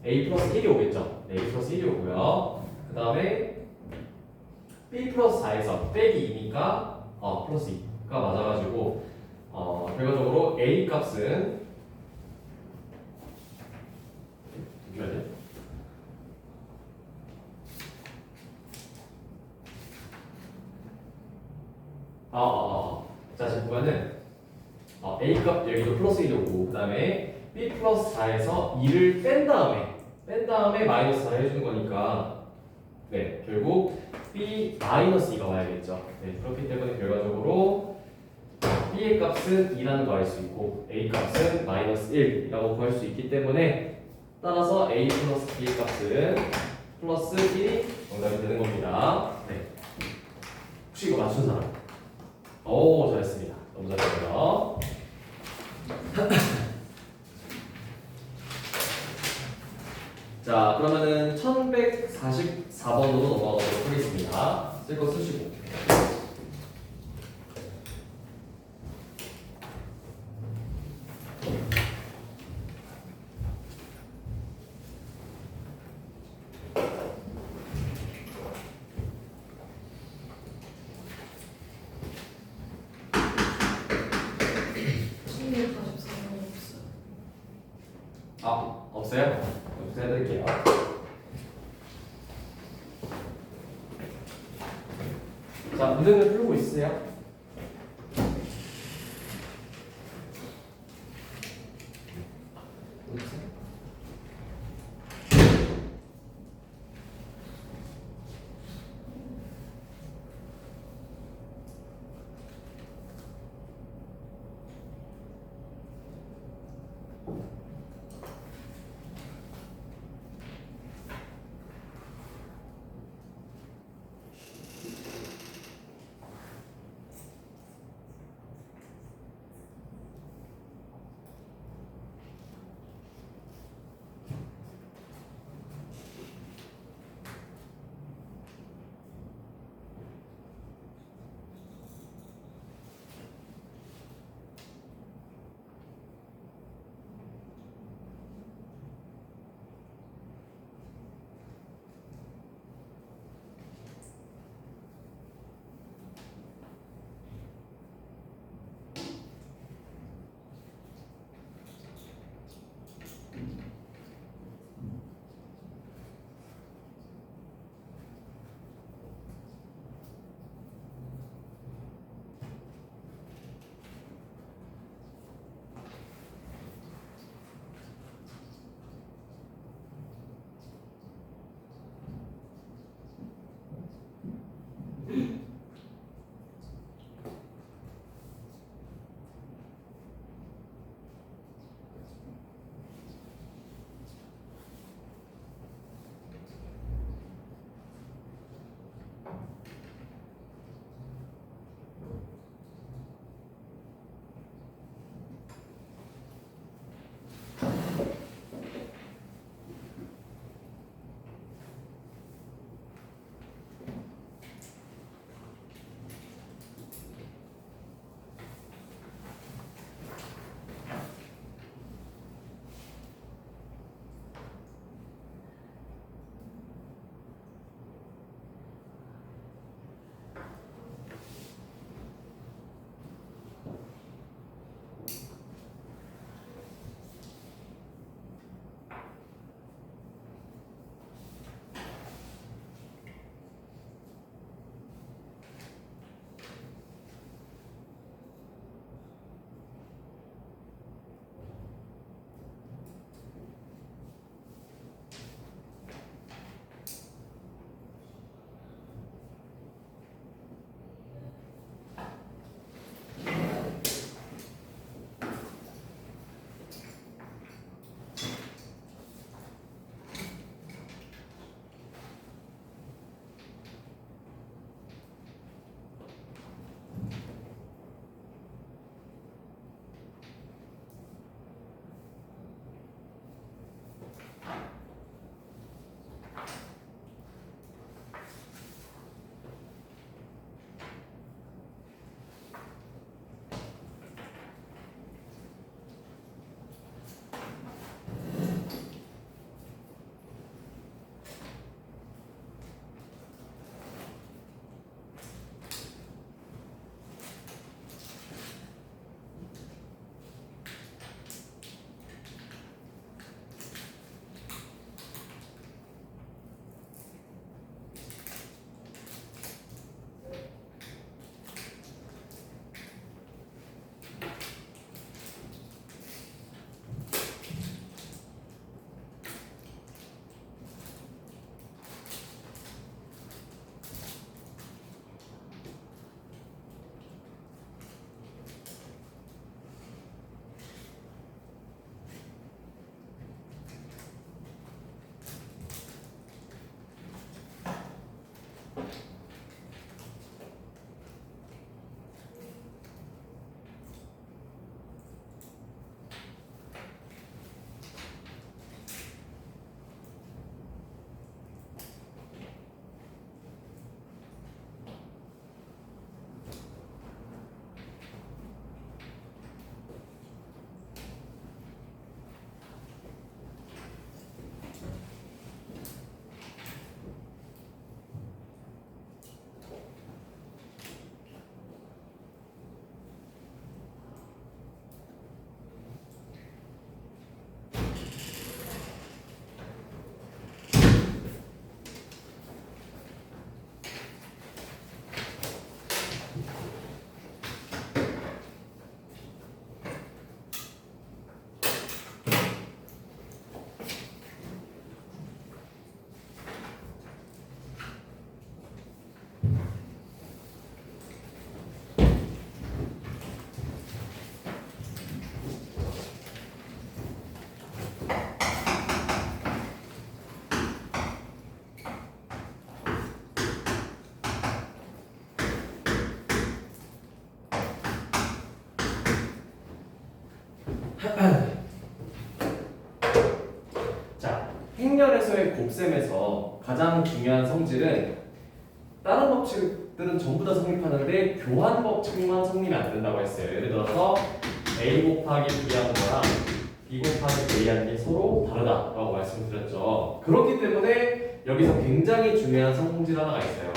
Speaker 1: a 플러스 1이 오겠죠. 네, a 플러스 1이 오고요. 그 다음에 b 플러스 4에서 빼기 2니까 플러스 2가 맞아가지고 결과적으로 a 값은 자, 지금 보면은 a 값 여기도 플러스 1이 오고, 그 다음에 b 플러스 4에서 2를 뺀 다음에 마이너스 4를 해주는 거니까 네, 결국 b 마이너스 2가 와야겠죠. 네, 그렇기 때문에 결과적으로 b의 값은 2라는 거 알 수 있고 a 값은 마이너스 1이라고 구할 수 있기 때문에 따라서 a 플러스 b의 값은 플러스 1이 정답이 되는 겁니다. 네. 혹시 이거 맞춘 사람? 오, 잘했습니다. 너무 잘했고요. 자, 그러면은 1144번으로 넘어가도록 하겠습니다. 쓸 거 쓰시고. 없어요? 여기서 해드릴게요. 자, 문제를 풀고 있으세요? 자, 행렬에서의 곱셈에서 가장 중요한 성질은 다른 법칙들은 전부 다 성립하는데 교환 법칙만 성립이 안 된다고 했어요. 예를 들어서 a 곱하기 b한 거랑 b 곱하기 a한 게 서로 다르다라고 말씀드렸죠. 그렇기 때문에 여기서 굉장히 중요한 성질 하나가 있어요.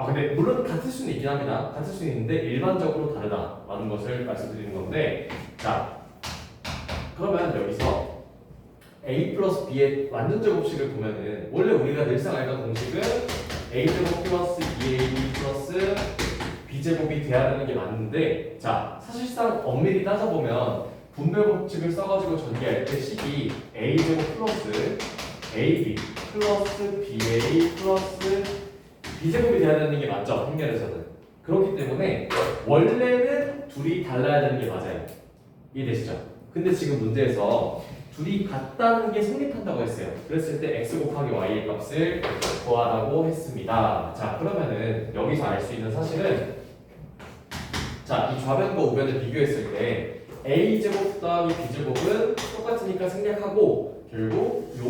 Speaker 1: 근데 물론 같을 수는 있긴 합니다. 같을 수는 있는데 일반적으로 다르다라는 것을 말씀드리는 건데, 자, 그러면 여기서 a 플러스 b의 완전 제곱식을 보면은 원래 우리가 늘상 알던 공식은 a 제곱 플러스 2ab 플러스 b 제곱이 돼야 되는 게 맞는데, 자, 사실상 엄밀히 따져보면 분별 법칙을 써가지고 전개할 때 식이 a 제곱 플러스 ab 플러스 ba 플러스 b제곱이 돼야 되는 게 맞죠? 행렬에서는. 그렇기 때문에 원래는 둘이 달라야 되는 게 맞아요. 이해되시죠? 근데 지금 문제에서 둘이 같다는 게 성립한다고 했어요. 그랬을 때 x 곱하기 y의 값을 구하라고 했습니다. 자, 그러면은 여기서 알 수 있는 사실은, 자, 이 좌변과 우변을 비교했을 때 a제곱 더하기 b제곱은 똑같으니까 생략하고 결국 요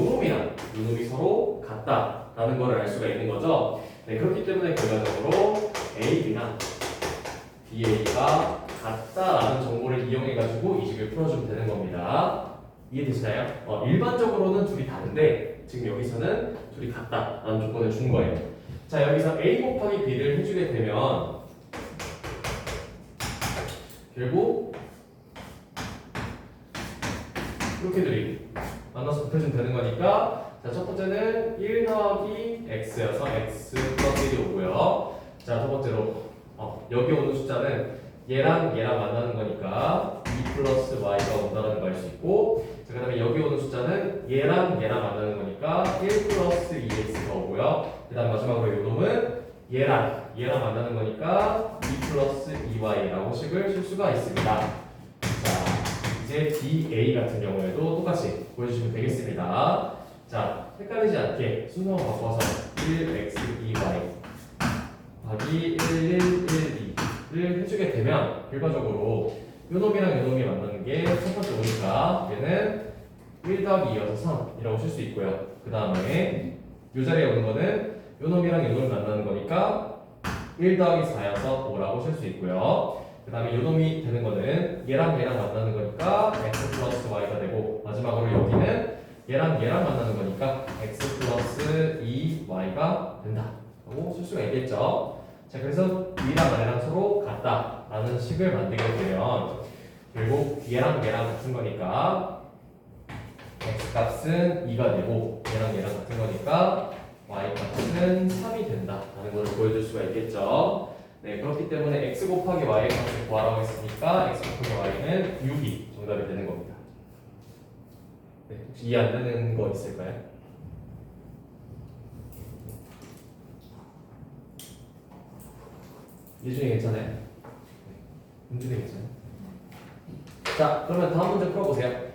Speaker 1: 놈이 서로 같다라는 거를 알 수가 있는 거죠. 네, 그렇기 때문에 결과적으로 ab랑 ba가 같다라는 정보를 이용해가지고 이 식을 풀어주면 되는 겁니다. 이해되시나요? 일반적으로는 둘이 다른데 지금 여기서는 둘이 같다라는 조건을 준 거예요. 자, 여기서 a 곱하기 b를 해주게 되면 결국 이렇게 둘이 만나서 곱해주면 되는 거니까, 자, 첫 번째는 1 더하기 x여서 x 플러스 1이 오고요. 자, 두 번째로 여기 오는 숫자는 얘랑 만나는 거니까 2 플러스 y가 온다는 걸 알 수 있고, 그 다음에 여기 오는 숫자는 얘랑 만나는 거니까 1 플러스 2x가 오고요. 그 다음 마지막으로 이 놈은 얘랑 만나는 거니까 2 플러스 2y라고 식을 쓸 수가 있습니다. 자, 이제 DA 같은 경우에도 똑같이 보여주시면 되겠습니다. 자, 헷갈리지 않게 순서 바꿔서 1x 2y 더하기 1 1 2를 해주게 되면 결과적으로 요놈이랑 요놈이 만나는 게 첫 번째 오니까 얘는 1 더하기 2여서 3이라고 쓸 수 있고요. 그 다음에 요 자리에 오는 거는 요놈이랑 요놈이 만나는 거니까 1 더하기 4여서 5라고 쓸 수 있고요. 그 다음에 요놈이 되는 거는 얘랑 만나는 거니까 x 플러스 y가 되고, 마지막으로 여기는 얘랑 만나는 거니까 x 플러스 2y가 된다 라고 쓸 수가 있겠죠. 자, 그래서 B랑 I랑 서로 같다라는 식을 만들게 되면 결국 얘랑 같은 거니까 x 값은 2가 되고, 얘랑 같은 거니까 y 값은 3이 된다라는 걸 보여줄 수가 있겠죠. 네, 그렇기 때문에 x 곱하기 y의 값을 구하라고 했으니까 x 곱하기 y는 6이 정답이 되는 겁니다. 네, 혹시 이해 안 되는 거 있을까요? 예준이 괜찮아요? 네. 은준이 괜찮아요? 자, 그러면 다음 문제 풀어보세요.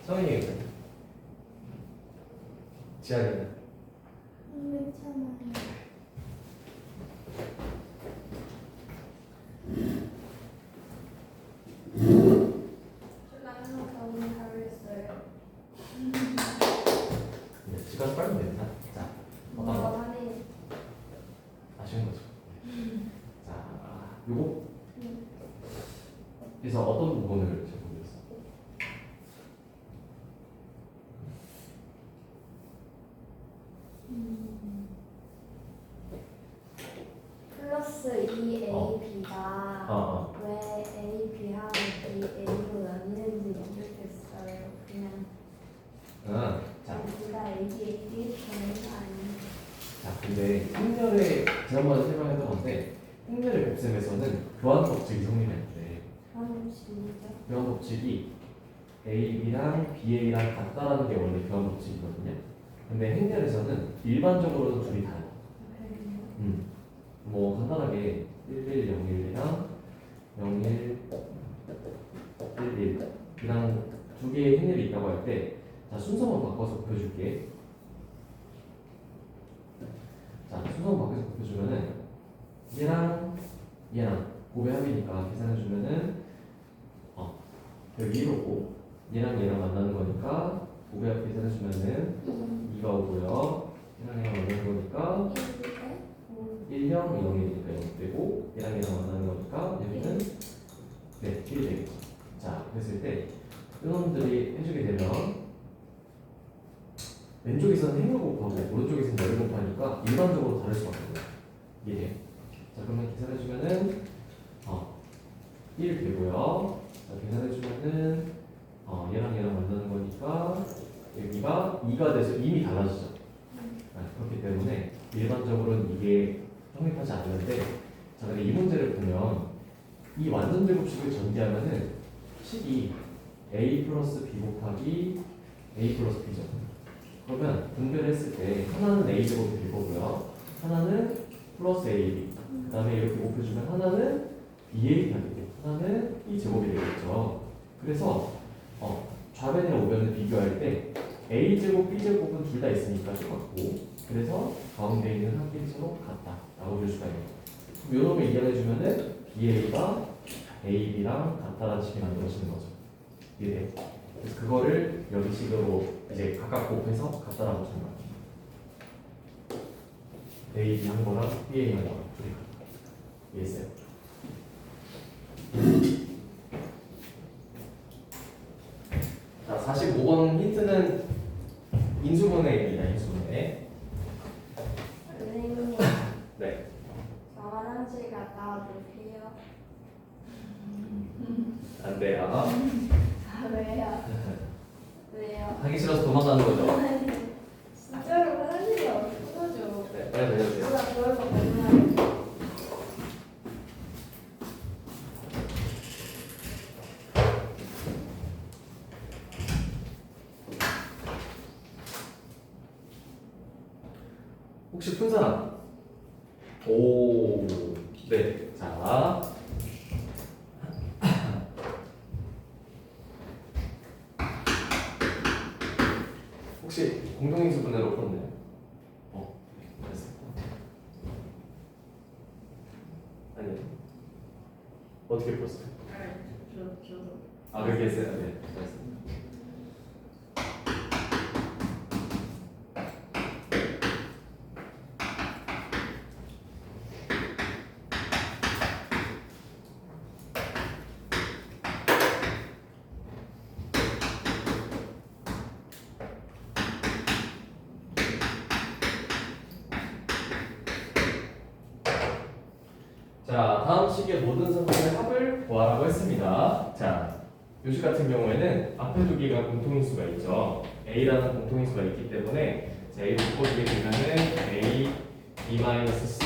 Speaker 1: 성인이 괜찮아요? 지안이는?
Speaker 2: 괜찮아요. 라면 너무 잘했어요.
Speaker 1: 네, 시간 빨리 됩니다. 자, 어떤 거?
Speaker 2: 많이.
Speaker 1: 아쉬운 거죠. 자, 요거? 그래서 어떤 부분을 잘 모르겠어요.
Speaker 2: 플러스 2ab가 왜 ab하고 a로 나뉘는지 모르겠어요. 그냥
Speaker 1: 자,
Speaker 2: 둘 다 ab 되는 거 아니에요?
Speaker 1: 자, 근데 행렬에 지난번에 설명했던 건데, 행렬의 곱셈에서는 교환 법칙이 성립했는데, 교환 법칙이 AB랑 BA랑 같다라는 게 원래 교환 법칙이거든요. 근데 행렬에서는 일반적으로는 둘이 다르다. 뭐 간단하게 1101이랑 01 11이랑 두 개의 행렬이 있다고 할 때, 자, 순서만 바꿔서 곱해줄게. 자, 순서만 바꿔서 곱해주면은 얘랑 곱의 합이니까 계산해주면은 여기 1오고 얘랑 얘랑 만나는 거니까 5배 앞에 계산해주면은 2가 오고요. 얘랑 얘랑 만나는 거니까 1형 0이니까 0 되고 얘랑 얘랑 만나는 거니까 여기는 네 1이 되겠죠. 자 그랬을 때 이놈들이 해주게 되면 왼쪽에서는 행을 곱하고 오른쪽에서는 열을 곱하니까 일반적으로 다를 수밖에 없어요. 이해돼요? 자 그러면 계산해주면은 1 되고요. 자 계산해주면은 얘랑 얘랑 만나는 거니까 여기가 2가 돼서 이미 달라지죠. 그렇기 때문에 일반적으로는 이게 성립하지 않는데 자 근데 이 문제를 보면 이 완전 제곱식을 전개하면은 식이 a 플러스 b 곱하기 a 플러스 b죠. 그러면 분배를 했을 때 하나는 a 제곱이 될 거고요. 하나는 플러스 ab 그 다음에 이렇게 곱해주면 하나는 BA가 되고 하나는 이 제곱이 되겠죠. 그래서 좌변이랑 우변을 비교할 때 A 제곱, B 제곱은 둘 다 있으니까 똑같고 그래서 가운데 있는 합계수로 같다라고 볼 수가 있는 거예요. 그럼 요놈을 이겨내주면은 BA가 AB랑 같다라는 식이 만들어지는 거죠. 이해돼요? 그래서 그거를 여기 식으로 이제 각각 곱해서 같다라고 주는 거예요. AB 한 거랑 BA 한 거랑 둘이 같다. 이해했어요? 자, 45번 힌트는 인수분해입니다. 인수분해.
Speaker 2: 선생님,
Speaker 1: 네.
Speaker 2: 저 화장실 갔다 와도 돼요?
Speaker 1: 안 돼요.
Speaker 2: 아, 왜요? 왜요?
Speaker 1: 하기 싫어서 도망가는 거죠.
Speaker 2: 진짜로 화장실이 없어져.
Speaker 1: 네, 빨리 내려주세요.
Speaker 2: 누가 그걸 거 얼마나
Speaker 1: 혹시 푼 사람? 오, 네. 자. 혹시 공동인수 분해로 풀었나요? 됐어요. 아니요. 어떻게 풀었어요?
Speaker 2: 저도.
Speaker 1: 아, 그렇게 했어요? 네. 됐습니다. 자, 다음 식의 모든 성분의 합을 구하라고 했습니다. 자, 요식 같은 경우에는 앞에 두 개가 공통인수가 있죠. A라는 공통인수가 있기 때문에 자, A를 묶어주게 되면은 A, B-C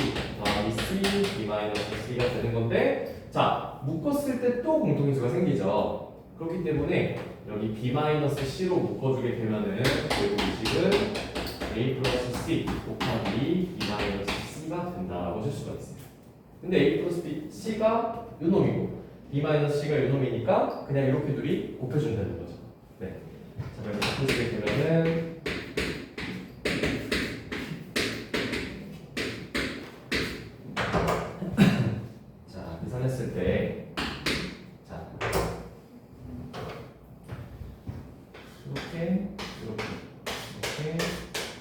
Speaker 1: 더하기 C, B-C가 되는 건데 자, 묶었을 때 또 공통인수가 생기죠. 그렇기 때문에 여기 B-C로 묶어주게 되면은 결국 이 식은 A 플러스 C 곱하기 B-C가 된다라고 할 수가 있어요. 근데 A 플러스 B, C가 요 놈이고 B 마이너스 C가 요 놈이니까 그냥 이렇게 둘이 곱해주면 되는 거죠. 네. 자, 그럼 곱해주게 되면은 자, 계산했을 때 자,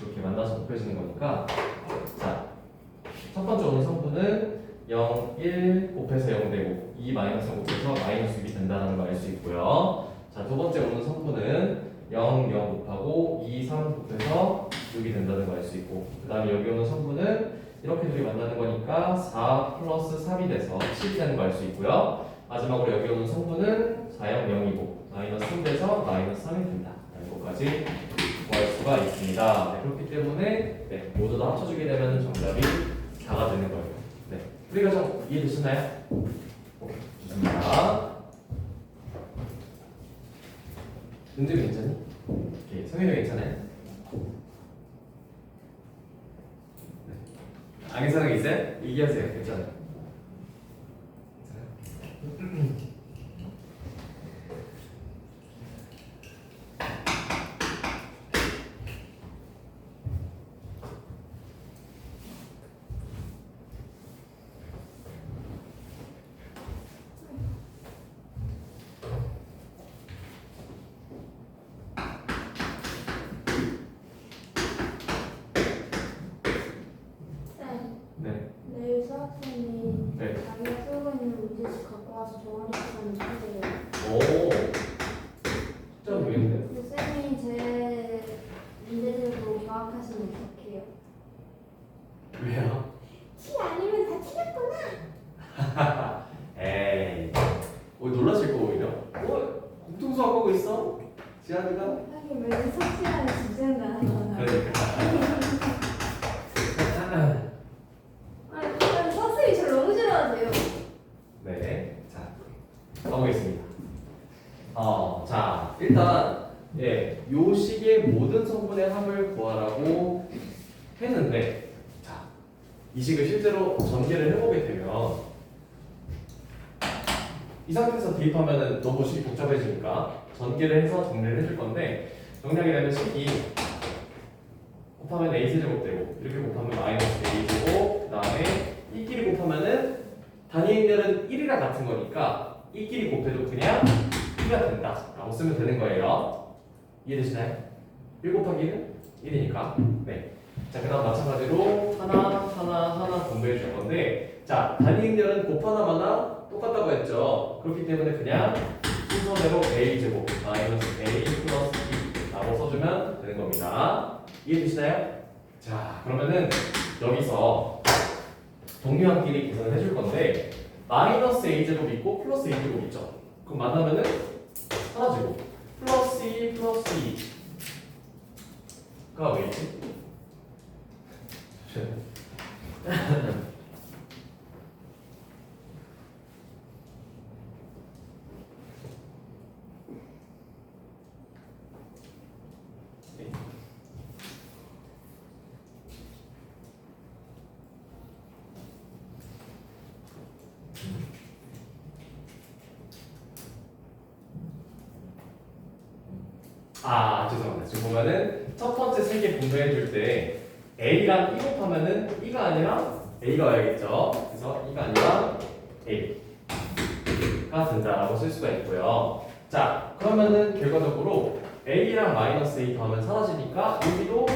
Speaker 1: 이렇게 만나서 곱해지는 거니까 자, 첫 번째 오는 성분은 0, 1 곱해서 0 되고 2 마이너스 0 곱해서 마이너스 6이 된다는 걸 알 수 있고요. 자, 두 번째 오는 성분은 0, 0 곱하고 2, 3 곱해서 6이 된다는 걸 알 수 있고 그 다음에 여기 오는 성분은 이렇게 둘이 만나는 거니까 4 플러스 3이 돼서 7이 되는 걸 알 수 있고요. 마지막으로 여기 오는 성분은 4, 0, 0이고 마이너스 3 돼서 마이너스 3이 된다. 라는 것까지 구할 수가 있습니다. 네, 그렇기 때문에 네, 모두 다 합쳐주게 되면 정답이 4가 되는 거예요. 네, 풀이 과정 이해되셨나요? 오케이, 좋습니다. 은재 괜찮니? 오케이, 성현이 괜찮아요? 네. 안 괜찮은 게 있어요? 얘기하세요. 괜찮아요. 괜찮아요?
Speaker 2: 와서 좋아하는 사람이 찾아요.
Speaker 1: 오, 진짜 되겠네.
Speaker 2: 쌤이 제 문제들도 파악하시면 어떡해요?
Speaker 1: 왜요?
Speaker 2: 티 아니면 다 틀렸구나.
Speaker 1: 에이, 놀라실 거 오히려. 공통수학 하고 있어? 지한이가?
Speaker 2: 하긴 왜 석시라는 주제가
Speaker 1: 그러니까.
Speaker 2: 아니 일단 선생님이 저를 너무 싫어하세요.
Speaker 1: 네, 자, 가보겠습니다. 자, 일단 요 식의 모든 성분의 합을 구하라고 했는데, 자, 이 식을 실제로 전개를 해보게 되면 이 상태에서 대입하면은 너무 식이 복잡해지니까 전개를 해서 정리를 해줄 건데, 정리하게 되면 식이 곱하면 a 세제곱 되고 이렇게 곱하면 마이너스 a 제곱, 그 다음에 이끼리 곱하면은 단위 행렬은 1이랑 같은 거니까 이끼리 곱해도 그냥 2가 된다 라고 쓰면 되는 거예요. 이해되시나요? 1 곱하기 1은 1이니까. 네. 자, 그 다음 마찬가지로 하나 공부해 줄 건데, 자, 단위 행렬은 곱하나마나 똑같다고 했죠. 그렇기 때문에 그냥 순서대로 a 제곱 마이너스 a 플러스 2 라고 써주면 되는 겁니다. 이해되시나요? 자, 그러면은 여기서 동류항끼리 계산을 해줄 건데, 마이너스 a 제곱 있고 플러스 a 제곱 있죠. 그럼 만나면은 사라지고 플러스 2 플러스 2가 왜있지? 죄송합니다. 지금 보면은 첫 번째 세 개 분배해 줄 때 A랑 2 곱하면은 2가 아니라 A가 와야겠죠. 그래서 2가 아니라 A가 된다라고 쓸 수가 있고요. 자, 그러면은 결과적으로 A랑 마이너스 A 더하면 사라지니까 여기도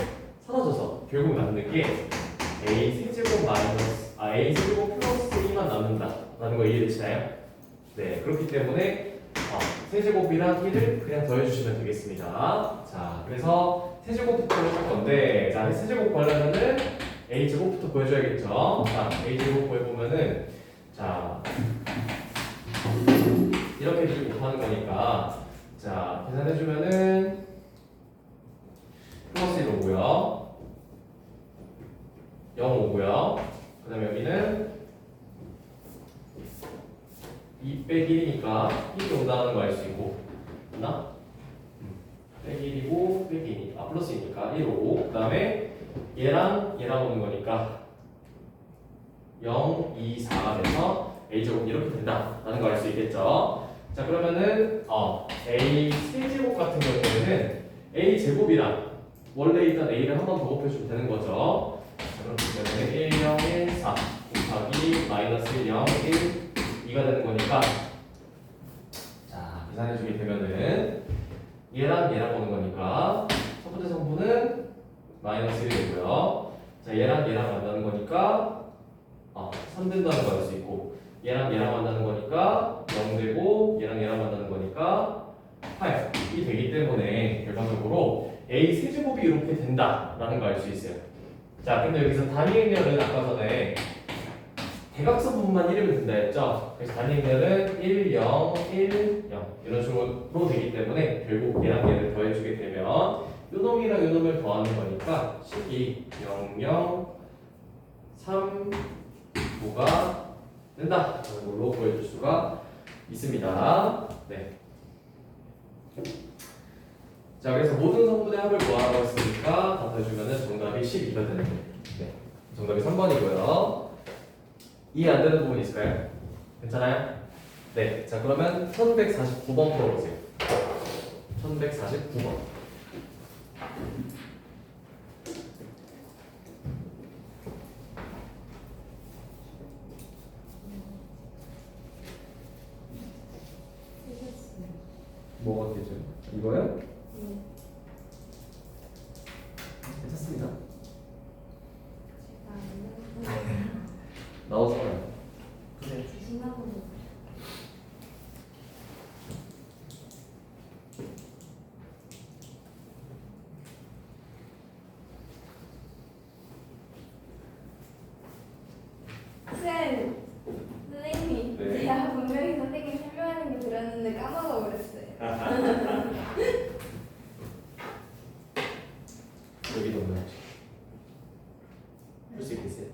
Speaker 1: 사라져서 결국 남는 게 A 세제곱 A 세제곱 플러스 2만 남는다라는 거 이해되시나요? 네, 그렇기 때문에 세제곱이랑 1을 그냥 더해주시면 되겠습니다. 자, 그래서 세제곱부터 해줄 건데, 자, 세제곱 구하려면은 a제곱부터 구해줘야겠죠. 자, a제곱 구해보면은, 자, 이렇게 해주고 곱하는 거니까, 자, 계산해주면은, 플러스 1 오고요. 0 오고요. 그 다음에 여기는 2 빼기 1이니까 1이 온다는 거 알 수 있고, 맞나? 빼기 1이고 빼기 2, 플러스 2니까 1 오고, 그 다음에 얘랑 오는 거니까 0, 2, 4가 돼서 a제곱 이렇게 된다라는 거 알 수 있겠죠? 자, 그러면은 a 세제곱 같은 경우에는 a제곱이랑 원래 있던 a를 한 번 더 곱해주면 되는 거죠. 자, 그렇기 때문에 1, 0, 1, 4 곱하기 마이너스 1, 0, 1 2가 되는 거니까, 자, 계산해주게 되면은 얘랑 오는 거니까 첫 번째 성분은 마이너스 1이 되고요. 자, 얘랑 만나는 거니까 3 된다는 거 알 수 있고, 얘랑 만나는 거니까 0 되고, 얘랑 만나는 거니까 8이 되기 때문에 결과적으로 a 세제곱이 이렇게 된다라는 거 알 수 있어요. 자, 근데 여기서 단위 행렬은 아까 전에 대각선 부분만 1이면 된다 했죠? 그래서 단위 행렬은 1, 0, 1, 0 이런 식으로 되기 때문에 결국 얘랑 얘를 더해주게 되면 요 놈이랑 요 놈을 더하는 거니까 12, 0, 0, 3, 9가 된다 라는 걸로 보여줄 수가 있습니다. 네. 자, 그래서 모든 성분의 합을 구하라고 했으니까 다 더해주면 정답이 12가 되는 거예요. 네. 정답이 3번이고요. 이해 안 되는 부분 있을까요? 괜찮아요? 네. 자, 그러면 1149번 풀어보세요. 1149번. 뭐가 되죠? 이거요? 괜찮습니다. 나오잖아요.
Speaker 2: 신나고
Speaker 1: 여기도 넣어야지. 풀 수 있겠어요?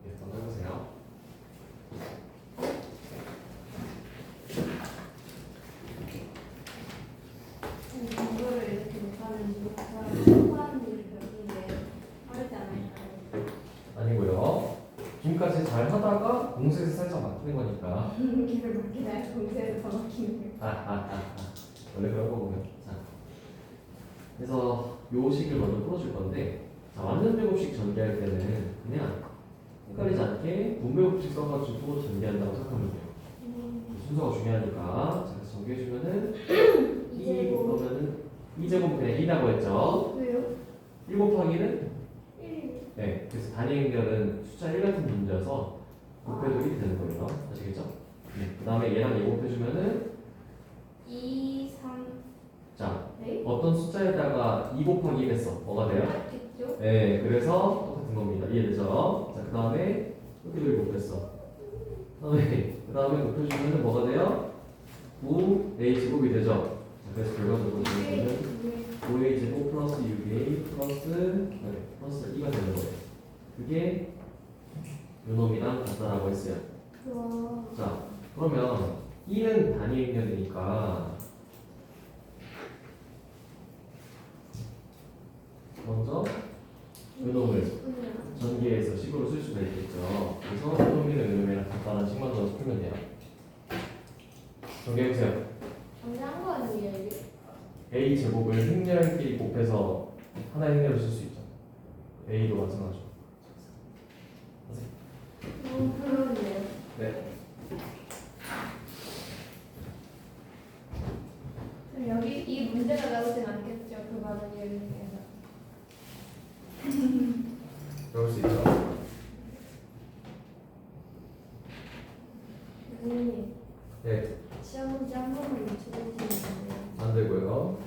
Speaker 1: 네, 한번 해보세요.
Speaker 2: 이거를 이렇게 못하는 소화하는 일이 별로인데 어렵지 않을까요?
Speaker 1: 아니고요. 지금까지 잘 하다가 공수에서 살짝 막히는 거니까.
Speaker 2: 길을 막히나요? 동세에서 더 막히는 거.
Speaker 1: 원래 그런 거군요. 자, 그래서 요 식을 먼저 풀어줄 건데, 자, 완전 제곱식 전개할 때는 그냥 헷갈리지 않게 분배곱식 써가지고 전개한다고 생각하면 돼요. 순서가 중요하니까. 자, 그래서 전개해주면은 2 그러면은 2제곱 그냥 2라고 했죠.
Speaker 2: 왜요?
Speaker 1: 1 곱하기는
Speaker 2: 1.
Speaker 1: 네, 그래서 단위 행렬은 숫자 1 같은 문제여서 곱해도 1이 되는 거예요. 아시겠죠? 네. 그 다음에 얘랑 얘 곱해주면은
Speaker 2: 2, 3.
Speaker 1: 자,
Speaker 2: 네?
Speaker 1: 어떤 숫자에다가 2 곱하기 1 했어. 뭐가 돼요?
Speaker 2: 맞겠죠?
Speaker 1: 네, 그래서 똑같은 겁니다. 이해되죠? 자, 그 다음에 여기도 곱했어. 그 다음에 곱해주면은 뭐가 돼요? 9a 제곱이 되죠? 자, 그래서 결과적으로 보면은 5a 제곱 플러스 6a 플러스 2가 되는 거예요. 그게 요놈이랑 같다라고 했어요.
Speaker 2: 와.
Speaker 1: 자, 그러면 2는 단위 행렬이니까 먼저 요놈을 전개해서 식으로 쓸 수가 있겠죠. 그래서 요놈이랑 요놈이랑 같다는 식만 넣어서 풀면 돼요. 전개해보세요.
Speaker 2: 정리한 거 아니에요 이게?
Speaker 1: a 제곱을 행렬끼리 곱해서 하나의 행렬을 쓸 수 있죠. a도 마찬가지죠.
Speaker 2: 그러네요.
Speaker 1: 네.
Speaker 2: 그럼 여기 이 문제가 나오진 않겠죠? 그 많은 예를 중에서.
Speaker 1: 그럴 수 있죠.
Speaker 2: 선생님,
Speaker 1: 네,
Speaker 2: 시험 문제 한 번만 맞춰주시면 안 돼요?
Speaker 1: 안 되고요.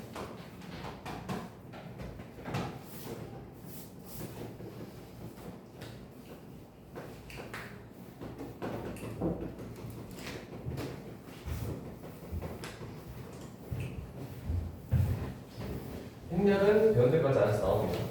Speaker 1: 행렬은 배운 데까지 안에서 나옵니다.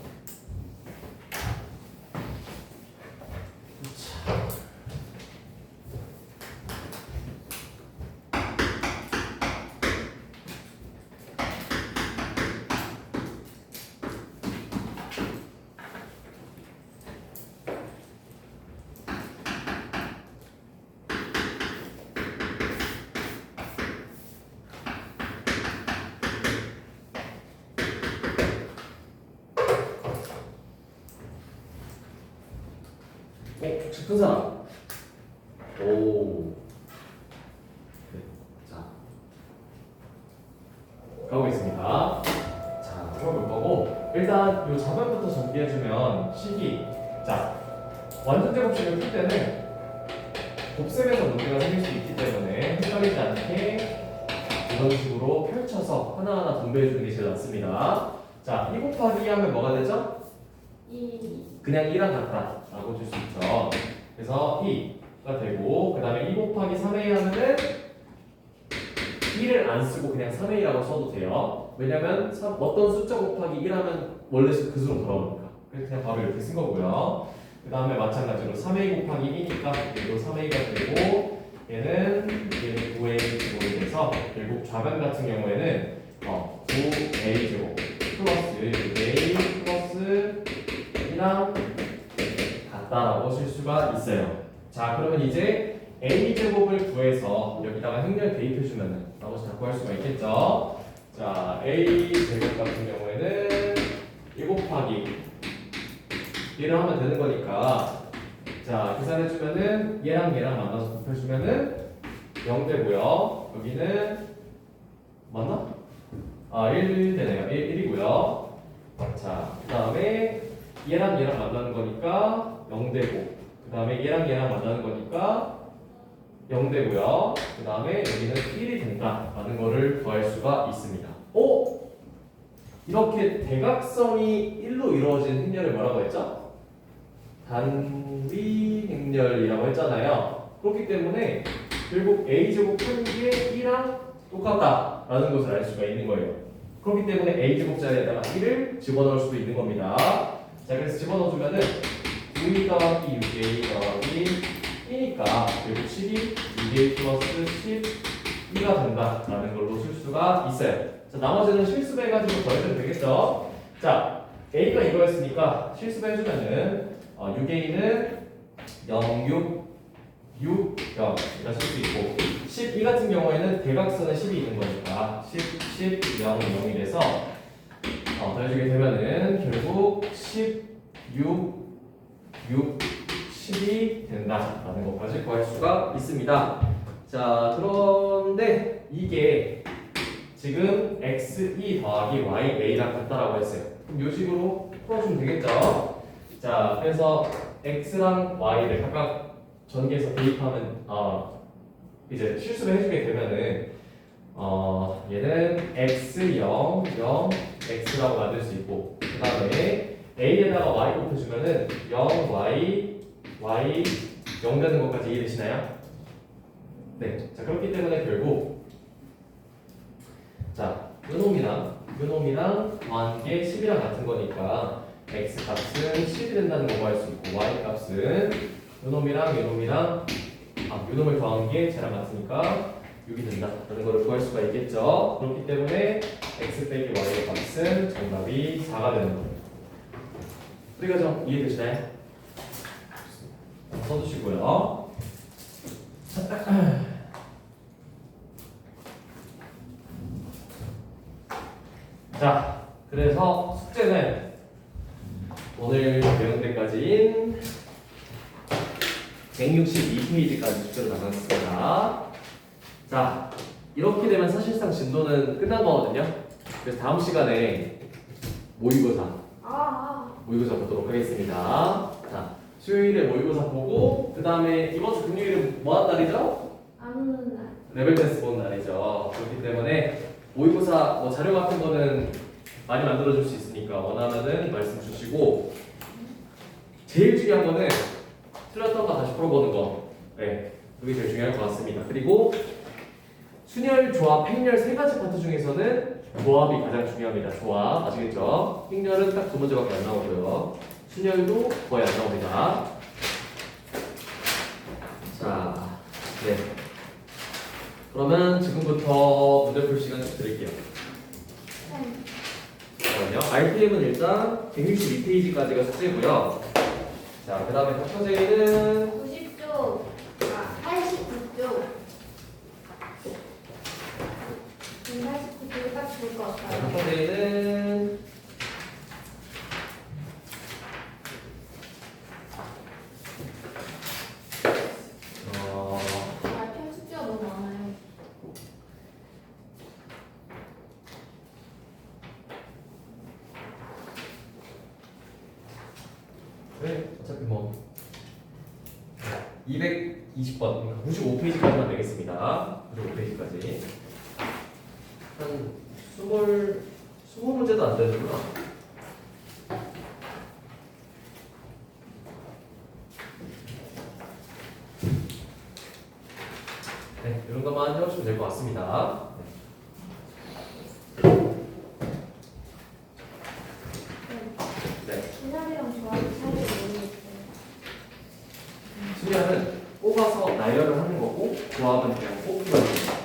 Speaker 1: 큰 사람. 오. 네. 자. 가보겠습니다. 자, 풀어볼 거고. 일단 요 자변부터 전개해주면 식이. 자, 완전 제곱식을 풀 때는 곱셈에서 문제가 생길 수 있기 때문에 헷갈리지 않게 이런 식으로 펼쳐서 하나하나 분배해주는 게 제일 낫습니다. 자, 2 곱하기 2 하면 뭐가 되죠?
Speaker 2: 2.
Speaker 1: 그냥 2랑 같다 라고 줄 수 있죠. 그래서 2가 되고 그 다음에 2 곱하기 3a 하면은 1을 안 쓰고 그냥 3a라고 써도 돼요. 왜냐면 어떤 숫자 곱하기 1 하면 원래 그 수로 돌아오니까. 그래서 그냥 바로 이렇게 쓴 거고요. 그 다음에 마찬가지로 3a 곱하기 2니까 얘도 3a가 되고 얘는 9a 제곱이 돼서 결국 좌변 같은 경우에는 9a 제곱 플러스 6a 플러스 1이랑 같다라고 쓸 수가 있어요. 자, 그러면 이제 a 제곱을 구해서 여기다가 행렬 대입해주면은 라고 자꾸 할 수가 있겠죠. 자, a 제곱 같은 경우에는 1 곱하기 1을 하면 되는 거니까 자, 계산해주면은 얘랑 얘랑 만나서 곱해주면은 0 되고요. 여기는 맞나? 1 되네요. 1이고요. 자, 그 다음에 얘랑 얘랑 만나는 거니까 0 되고 그 다음에 얘랑 얘랑 만나는 거니까 0 되고요. 그 다음에 여기는 1이 된다라는 거를 구할 수가 있습니다. 오! 이렇게 대각선이 1로 이루어진 행렬을 뭐라고 했죠? 단위 행렬이라고 했잖아요. 그렇기 때문에 결국 a제곱 푼 게 2랑 똑같다라는 것을 알 수가 있는 거예요. 그렇기 때문에 a제곱자리에다가 1을 집어넣을 수도 있는 겁니다. 자, 그래서 집어넣어주면은 6 더하기 6a 더하기 2니까 결국 12 6a 플러스 12가 된다라는 걸로 쓸 수가 있어요. 자, 나머지는 실수배 해가지고 더해주면 되겠죠. 자, a가 이거였으니까 실수배 해주면은 6a는 0, 6, 0 이렇게 쓸 수 있고 12 같은 경우에는 대각선에 10이 있는 거니까 10, 0, 0이 돼서 더해주게 되면은 결국 10, 6, 10이 된다라는 것까지 구할 수가 있습니다. 자, 그런데 이게 지금 x2 더하기 ya랑 같다라고 했어요. 그럼 이 식으로 풀어주면 되겠죠? 자, 그래서 x랑 y를 각각 전개해서 대입하면 이제 실수를 해주게 되면은 얘는 x 0, 0, x라고 만들 수 있고 그 다음에 a에다가 y 곱해주면은 0, y, 0 되는 것까지 이해되시나요? 네. 자, 그렇기 때문에 결국 자, 요놈이랑 더한 게 10이랑 같은 거니까 x 값은 10이 된다는 거 구할 수 있고 y 값은 요놈을 더한 게 쟤랑 같으니까 6이 된다라는 걸 구할 수가 있겠죠. 그렇기 때문에 x 빼기 y의 값은 정답이 4가 되는 겁니다. 우리 과정 이해되시나요? 써주시고요. 자, 그래서 숙제는 오늘 배운 데까지인 162페이지까지 숙제로 나눴습니다. 자, 이렇게 되면 사실상 진도는 끝난 거거든요. 그래서 다음 시간에 모의고사 보도록 하겠습니다. 자, 수요일에 모의고사 보고 그 다음에 이번 주 금요일은 뭐 하는 날이죠?
Speaker 2: 안 오는 날.
Speaker 1: 레벨 테스트 보는 날이죠. 그렇기 때문에 모의고사 뭐 자료 같은 거는 많이 만들어줄 수 있으니까 원하면은 말씀 주시고 제일 중요한 거는 틀렸던 거 다시 풀어보는 거. 네, 그게 제일 중요할 것 같습니다. 그리고 순열, 조합, 행렬 세 가지 파트 중에서는 조합이 가장 중요합니다. 조합 아시겠죠? 행렬은 딱 두 문제밖에 안 나오고요. 순열도 거의 안 나옵니다. 자, 네. 그러면 지금부터 문제 풀 시간 좀 드릴게요. 잠깐만요. RPM은 일단 162페이지까지가 숙제고요. 자, 그 다음에 닥터제이는
Speaker 2: 90조. 89조. 89조 딱 좋을 것 같아요.
Speaker 1: 닥터제이는
Speaker 2: 편 숙제가 너무 많아요.
Speaker 1: 네, 어차피 뭐 220번, 그러니까 95페이지까지만 내겠습니다. 95페이지까지 한 20문제도 안 되는구나. 네, 이런 것만 해오시면 될 것 같습니다. 네.
Speaker 2: 순열이랑 조합이 차이를 모르겠어요.
Speaker 1: 수량은 뽑아서 나열을 하는 거고 조합은 그냥 뽑는 겁니다.